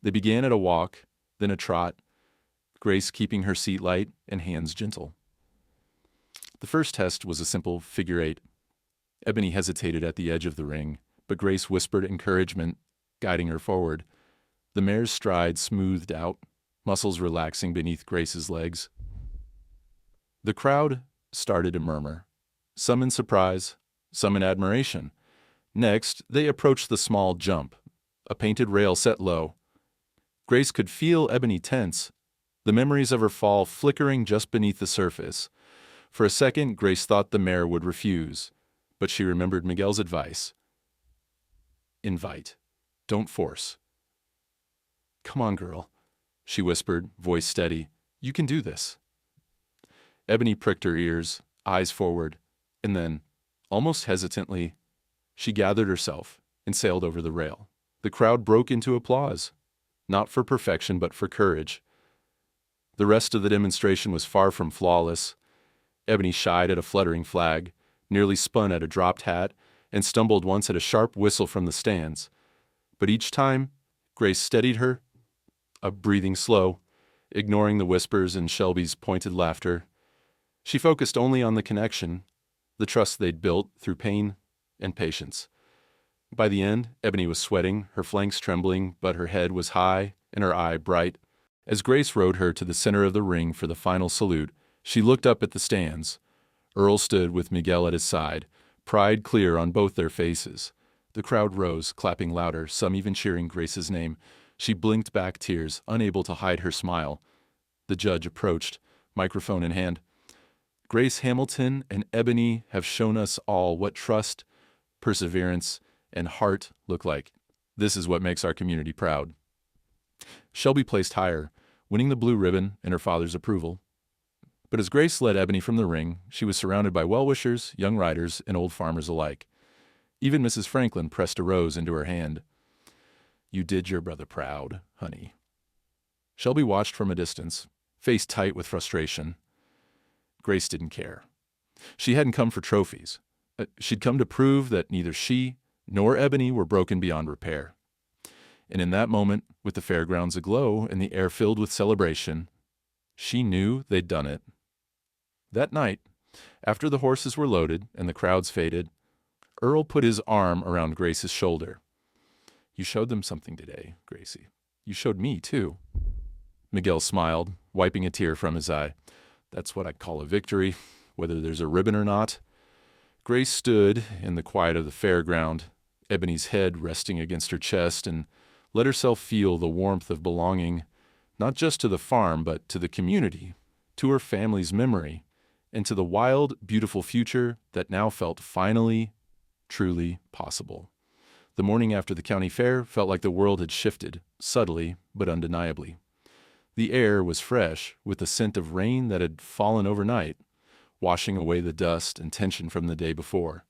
Speaker 1: They began at a walk, then a trot, Grace keeping her seat light and hands gentle. The first test was a simple figure eight. Ebony hesitated at the edge of the ring, but Grace whispered encouragement, guiding her forward. The mare's stride smoothed out, muscles relaxing beneath Grace's legs. The crowd started to murmur, some in surprise, some in admiration. Next, they approached the small jump, a painted rail set low. Grace could feel Ebony tense, the memories of her fall flickering just beneath the surface. For a second, Grace thought the mare would refuse, but she remembered Miguel's advice. "Invite. Don't force." "Come on, girl," she whispered, voice steady. "You can do this." Ebony pricked her ears, eyes forward, and then, almost hesitantly, she gathered herself and sailed over the rail. The crowd broke into applause, not for perfection but for courage. The rest of the demonstration was far from flawless. Ebony shied at a fluttering flag, nearly spun at a dropped hat, and stumbled once at a sharp whistle from the stands. But each time, Grace steadied her, breathing slow, ignoring the whispers and Shelby's pointed laughter. She focused only on the connection, the trust they'd built through pain and patience. By the end, Ebony was sweating, her flanks trembling, but her head was high and her eye bright. As Grace rode her to the center of the ring for the final salute, she looked up at the stands. Earl stood with Miguel at his side, pride clear on both their faces. The crowd rose, clapping louder, some even cheering Grace's name. She blinked back tears, unable to hide her smile. The judge approached, microphone in hand. "Grace Hamilton and Ebony have shown us all what trust, perseverance, and heart look like. This is what makes our community proud." Shelby placed higher, winning the blue ribbon and her father's approval. But as Grace led Ebony from the ring, she was surrounded by well-wishers, young riders, and old farmers alike. Even Mrs. Franklin pressed a rose into her hand. "You did your brother proud, honey." Shelby watched from a distance, face tight with frustration. Grace didn't care. She hadn't come for trophies. She'd come to prove that neither she nor Ebony were broken beyond repair. And in that moment, with the fairgrounds aglow and the air filled with celebration, she knew they'd done it. That night, after the horses were loaded and the crowds faded, Earl put his arm around Grace's shoulder. "You showed them something today, Gracie. You showed me, too." Miguel smiled, wiping a tear from his eye. "That's what I call a victory, whether there's a ribbon or not." Grace stood in the quiet of the fairground, Ebony's head resting against her chest, and let herself feel the warmth of belonging, not just to the farm, but to the community, to her family's memory, and to the wild, beautiful future that now felt finally, truly possible. The morning after the county fair felt like the world had shifted, subtly but undeniably. The air was fresh, with the scent of rain that had fallen overnight, washing away the dust and tension from the day before.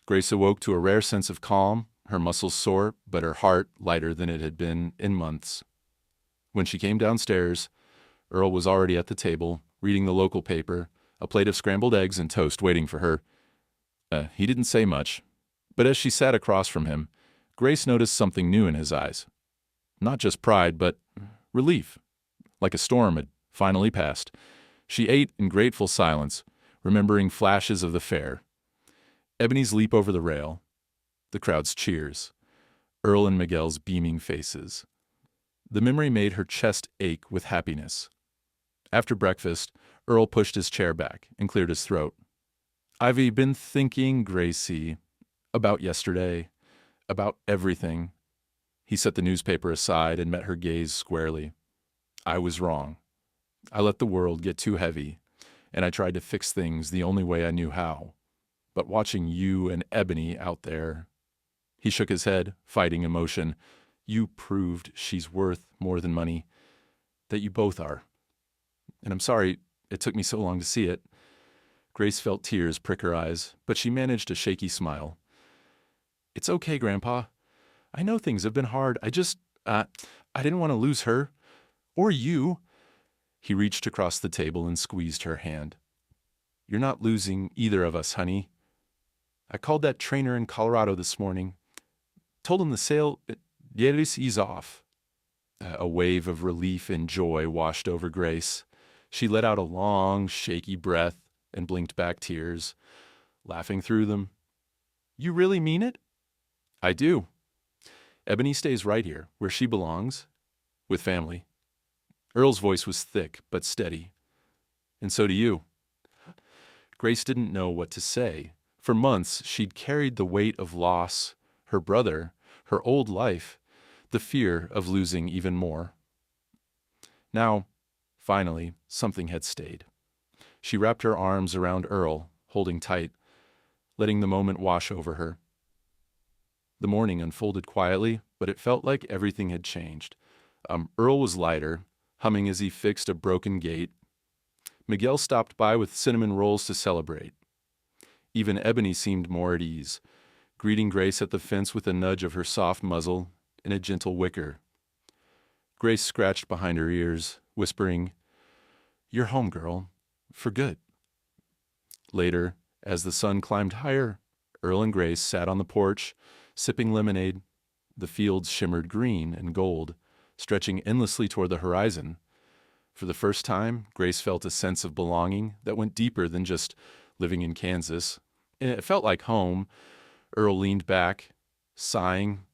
Speaker 1: Grace awoke to a rare sense of calm, her muscles sore, but her heart lighter than it had been in months. When she came downstairs, Earl was already at the table, reading the local paper, a plate of scrambled eggs and toast waiting for her. He didn't say much, but as she sat across from him, Grace noticed something new in his eyes. Not just pride, but relief, like a storm had finally passed. She ate in grateful silence, remembering flashes of the fair. Ebony's leap over the rail, the crowd's cheers, Earl and Miguel's beaming faces. The memory made her chest ache with happiness. After breakfast, Earl pushed his chair back and cleared his throat. "I've been thinking, Gracie, about yesterday, about everything." He set the newspaper aside and met her gaze squarely. "I was wrong. I let the world get too heavy, and I tried to fix things the only way I knew how. But watching you and Ebony out there..." He shook his head, fighting emotion. "You proved she's worth more than money, that you both are. And I'm sorry it took me so long to see it." Grace felt tears prick her eyes, but she managed a shaky smile. "It's okay, Grandpa. I know things have been hard. I didn't want to lose her. Or you." He reached across the table and squeezed her hand. "You're not losing either of us, honey. I called that trainer in Colorado this morning. Told him the sale, is off." A wave of relief and joy washed over Grace. She let out a long, shaky breath and blinked back tears, laughing through them. "You really mean it?" "I do. Ebony stays right here, where she belongs, with family." Earl's voice was thick but steady. "And so do you." Grace didn't know what to say. For months, she'd carried the weight of loss, her brother, her old life, the fear of losing even more. Now, finally, something had stayed. She wrapped her arms around Earl, holding tight, letting the moment wash over her. The morning unfolded quietly, but it felt like everything had changed. Earl was lighter, humming as he fixed a broken gate. Miguel stopped by with cinnamon rolls to celebrate. Even Ebony seemed more at ease, greeting Grace at the fence with a nudge of her soft muzzle and a gentle whicker. Grace scratched behind her ears, whispering, "You're home, girl, for good." Later, as the sun climbed higher, Earl and Grace sat on the porch, sipping lemonade. The fields shimmered green and gold, stretching endlessly toward the horizon. For the first time, Grace felt a sense of belonging that went deeper than just living in Kansas. And it felt like home. Earl leaned back, sighing.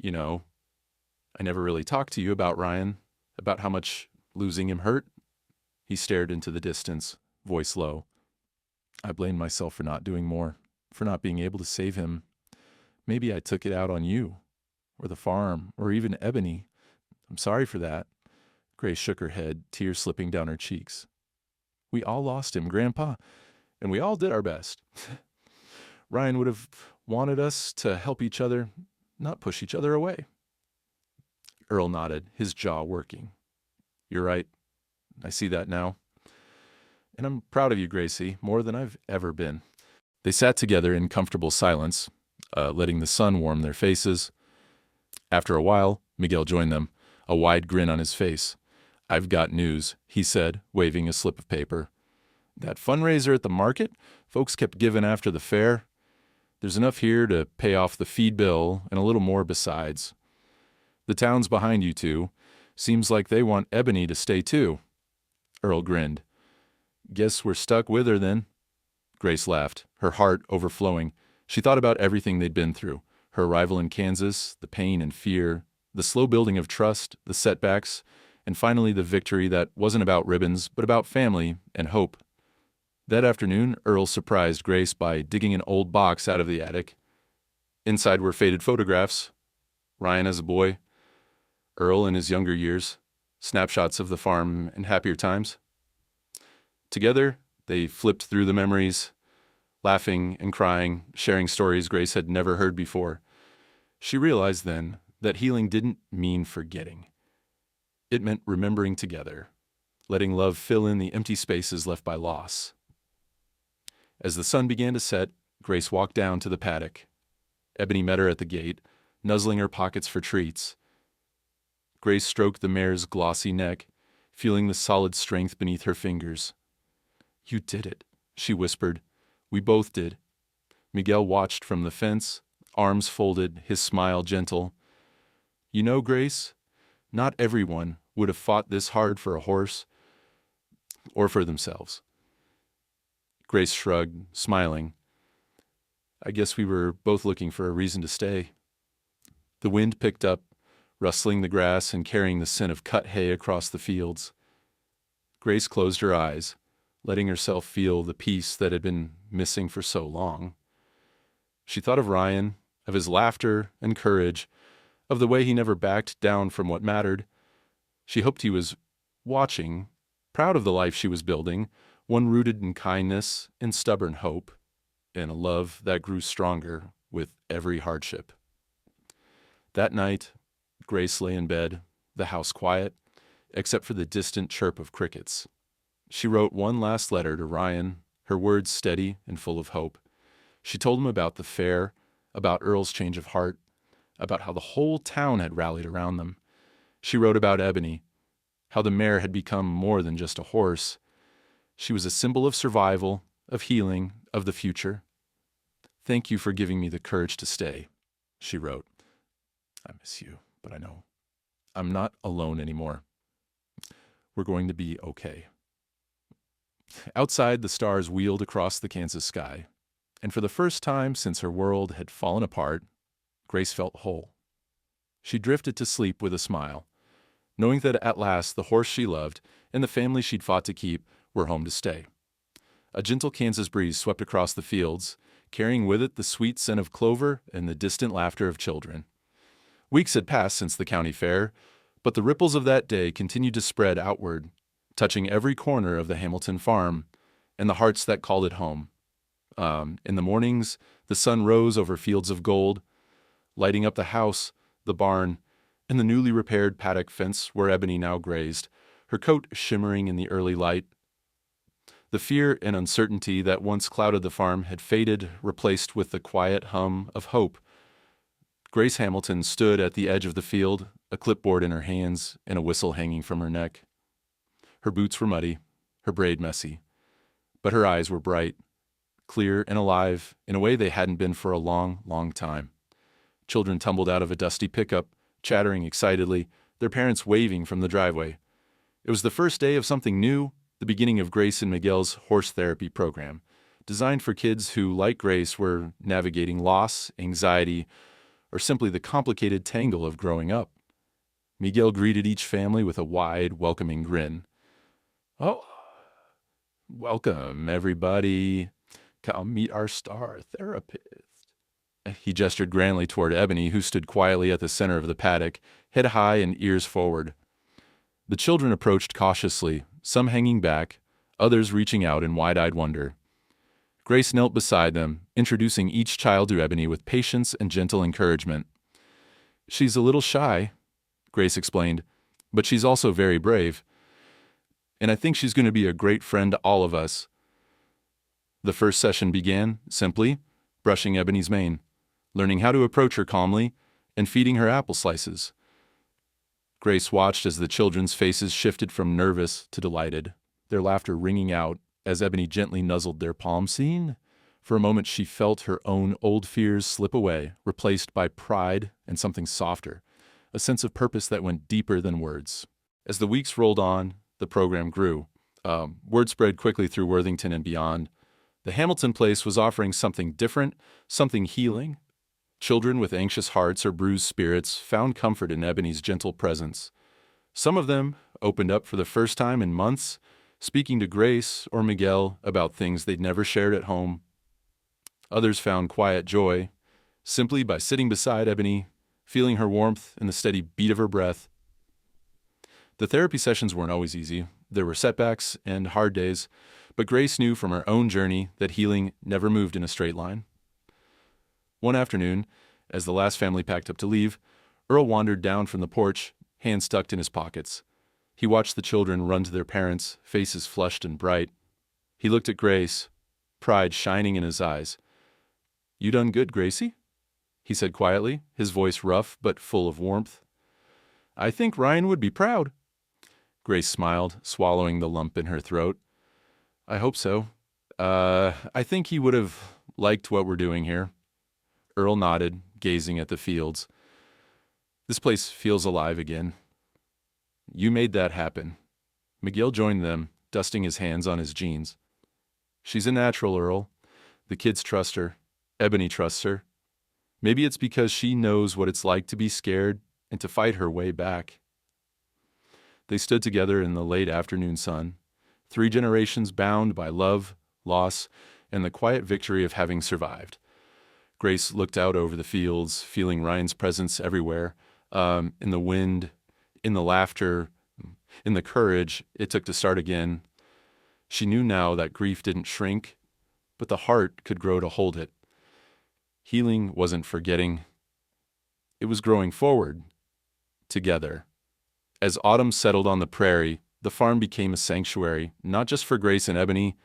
Speaker 1: I never really talked to you about Ryan, about how much losing him hurt." He stared into the distance, voice low. "I blame myself for not doing more, for not being able to save him. Maybe I took it out on you, or the farm, or even Ebony. I'm sorry for that." Grace shook her head, tears slipping down her cheeks. "We all lost him, Grandpa, and we all did our best. Ryan would have wanted us to help each other, not push each other away." Earl nodded, his jaw working. You're right. I see that now. And I'm proud of you, Gracie, more than I've ever been. They sat together in comfortable silence, letting the sun warm their faces. After a while, Miguel joined them, a wide grin on his face. "I've got news," he said, waving a slip of paper. "That fundraiser at the market, folks kept giving after the fair. There's enough here to pay off the feed bill and a little more besides. The town's behind you two. Seems like they want Ebony to stay too." Earl grinned. "Guess we're stuck with her then." Grace laughed, her heart overflowing. She thought about everything they'd been through, her arrival in Kansas, the pain and fear, the slow building of trust, the setbacks, and finally the victory that wasn't about ribbons, but about family and hope. That afternoon, Earl surprised Grace by digging an old box out of the attic. Inside were faded photographs. Ryan as a boy, Earl in his younger years, snapshots of the farm and happier times. Together, they flipped through the memories, laughing and crying, sharing stories Grace had never heard before. She realized then that healing didn't mean forgetting. It meant remembering together, letting love fill in the empty spaces left by loss. As the sun began to set, Grace walked down to the paddock. Ebony met her at the gate, nuzzling her pockets for treats. Grace stroked the mare's glossy neck, feeling the solid strength beneath her fingers. "You did it," she whispered. "We both did." Miguel watched from the fence, arms folded, his smile gentle. "You know, Grace, not everyone would have fought this hard for a horse or for themselves." Grace shrugged, smiling. "I guess we were both looking for a reason to stay." The wind picked up, rustling the grass and carrying the scent of cut hay across the fields. Grace closed her eyes, letting herself feel the peace that had been missing for so long. She thought of Ryan, of his laughter and courage, of the way he never backed down from what mattered. She hoped he was watching, proud of the life she was building, one rooted in kindness and stubborn hope, and a love that grew stronger with every hardship. That night, Grace lay in bed, the house quiet, except for the distant chirp of crickets. She wrote one last letter to Ryan, her words steady and full of hope. She told him about the fair, about Earl's change of heart, about how the whole town had rallied around them. She wrote about Ebony, how the mare had become more than just a horse. She was a symbol of survival, of healing, of the future. "Thank you for giving me the courage to stay," she wrote. "I miss you, but I know I'm not alone anymore. We're going to be okay." Outside, the stars wheeled across the Kansas sky, and for the first time since her world had fallen apart, Grace felt whole. She drifted to sleep with a smile, knowing that at last the horse she loved and the family she'd fought to keep were home to stay. A gentle Kansas breeze swept across the fields, carrying with it the sweet scent of clover and the distant laughter of children. Weeks had passed since the county fair, but the ripples of that day continued to spread outward, touching every corner of the Hamilton farm and the hearts that called it home. In the mornings, the sun rose over fields of gold, lighting up the house, the barn, and the newly repaired paddock fence where Ebony now grazed, her coat shimmering in the early light. The fear and uncertainty that once clouded the farm had faded, replaced with the quiet hum of hope. Grace Hamilton stood at the edge of the field, a clipboard in her hands and a whistle hanging from her neck. Her boots were muddy, her braid messy, but her eyes were bright, clear and alive in a way they hadn't been for a long, long time. Children tumbled out of a dusty pickup, chattering excitedly, their parents waving from the driveway. It was the first day of something new, the beginning of Grace and Miguel's horse therapy program, designed for kids who, like Grace, were navigating loss, anxiety, or simply the complicated tangle of growing up. Miguel greeted each family with a wide, welcoming grin. "Oh, welcome, everybody. Come meet our star therapist." He gestured grandly toward Ebony, who stood quietly at the center of the paddock, head high and ears forward. The children approached cautiously, some hanging back, others reaching out in wide-eyed wonder. Grace knelt beside them, introducing each child to Ebony with patience and gentle encouragement. "She's a little shy," Grace explained, "but she's also very brave. And I think she's going to be a great friend to all of us. The first session began, simply, brushing Ebony's mane, learning how to approach her calmly, and feeding her apple slices. Grace watched as the children's faces shifted from nervous to delighted, their laughter ringing out as Ebony gently nuzzled their palms. For a moment she felt her own old fears slip away, replaced by pride and something softer, a sense of purpose that went deeper than words. As the weeks rolled on, the program grew. Word spread quickly through Worthington and beyond. The Hamilton place was offering something different, something healing. Children with anxious hearts or bruised spirits found comfort in Ebony's gentle presence. Some of them opened up for the first time in months, speaking to Grace or Miguel about things they'd never shared at home. Others found quiet joy, simply by sitting beside Ebony, feeling her warmth and the steady beat of her breath. The therapy sessions weren't always easy. There were setbacks and hard days, but Grace knew from her own journey that healing never moved in a straight line. One afternoon, as the last family packed up to leave, Earl wandered down from the porch, hands tucked in his pockets. He watched the children run to their parents, faces flushed and bright. He looked at Grace, pride shining in his eyes. "You done good, Gracie?" he said quietly, his voice rough but full of warmth. "I think Ryan would be proud." Grace smiled, swallowing the lump in her throat. "I hope so. I think he would have liked what we're doing here." Earl nodded, gazing at the fields. "This place feels alive again." "You made that happen." Miguel joined them, dusting his hands on his jeans. "She's a natural, Earl. The kids trust her. Ebony trusts her. Maybe it's because she knows what it's like to be scared and to fight her way back." They stood together in the late afternoon sun, 3 generations bound by love, loss, and the quiet victory of having survived. Grace looked out over the fields, feeling Ryan's presence everywhere, in the wind, in the laughter, in the courage it took to start again. She knew now that grief didn't shrink, but the heart could grow to hold it. Healing wasn't forgetting. It was growing forward, together. As autumn settled on the prairie, the farm became a sanctuary, not just for Grace and Ebony,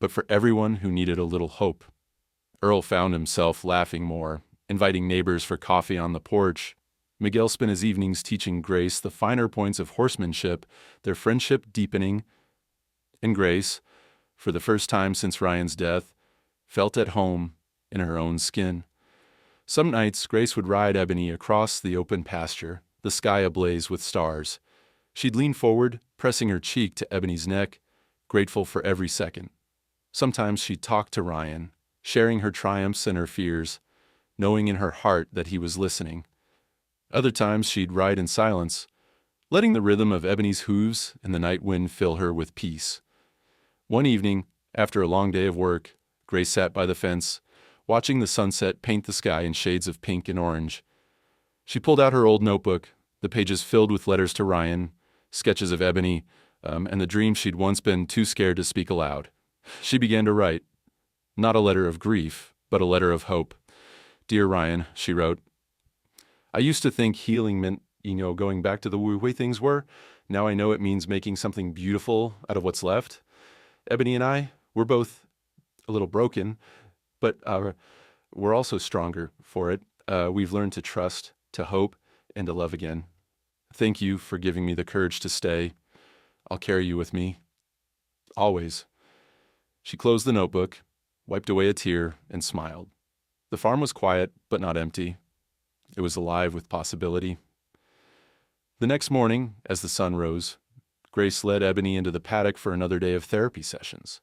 Speaker 1: but for everyone who needed a little hope. Earl found himself laughing more, inviting neighbors for coffee on the porch. Miguel spent his evenings teaching Grace the finer points of horsemanship, their friendship deepening. And Grace, for the first time since Ryan's death, felt at home in her own skin. Some nights, Grace would ride Ebony across the open pasture, the sky ablaze with stars. She'd lean forward, pressing her cheek to Ebony's neck, grateful for every second. Sometimes she'd talk to Ryan, sharing her triumphs and her fears, knowing in her heart that he was listening. Other times she'd ride in silence, letting the rhythm of Ebony's hooves and the night wind fill her with peace. One evening, after a long day of work, Grace sat by the fence, watching the sunset paint the sky in shades of pink and orange. She pulled out her old notebook, the pages filled with letters to Ryan, sketches of Ebony, and the dreams she'd once been too scared to speak aloud. She began to write. Not a letter of grief, but a letter of hope. "Dear Ryan," she wrote, "I used to think healing meant, going back to the way things were. Now I know it means making something beautiful out of what's left. Ebony and I, we're both a little broken, but we're also stronger for it. We've learned to trust, to hope, and to love again. Thank you for giving me the courage to stay. I'll carry you with me. Always." She closed the notebook, wiped away a tear, and smiled. The farm was quiet, but not empty. It was alive with possibility. The next morning, as the sun rose, Grace led Ebony into the paddock for another day of therapy sessions.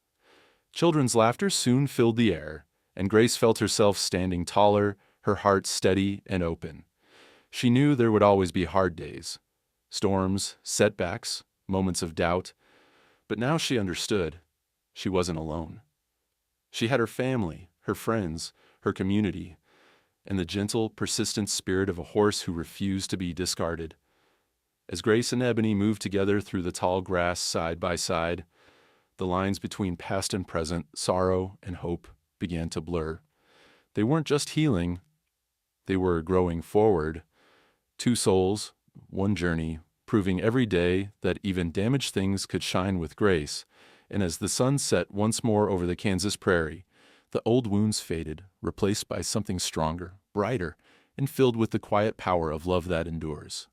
Speaker 1: Children's laughter soon filled the air, and Grace felt herself standing taller, her heart steady and open. She knew there would always be hard days, storms, setbacks, moments of doubt, but now she understood. She wasn't alone. She had her family, her friends, her community, and the gentle, persistent spirit of a horse who refused to be discarded. As Grace and Ebony moved together through the tall grass side by side, the lines between past and present, sorrow and hope, began to blur. They weren't just healing, they were growing forward. 2 souls, 1 journey, proving every day that even damaged things could shine with grace. And as the sun set once more over the Kansas prairie, the old wounds faded, replaced by something stronger, brighter, and filled with the quiet power of love that endures.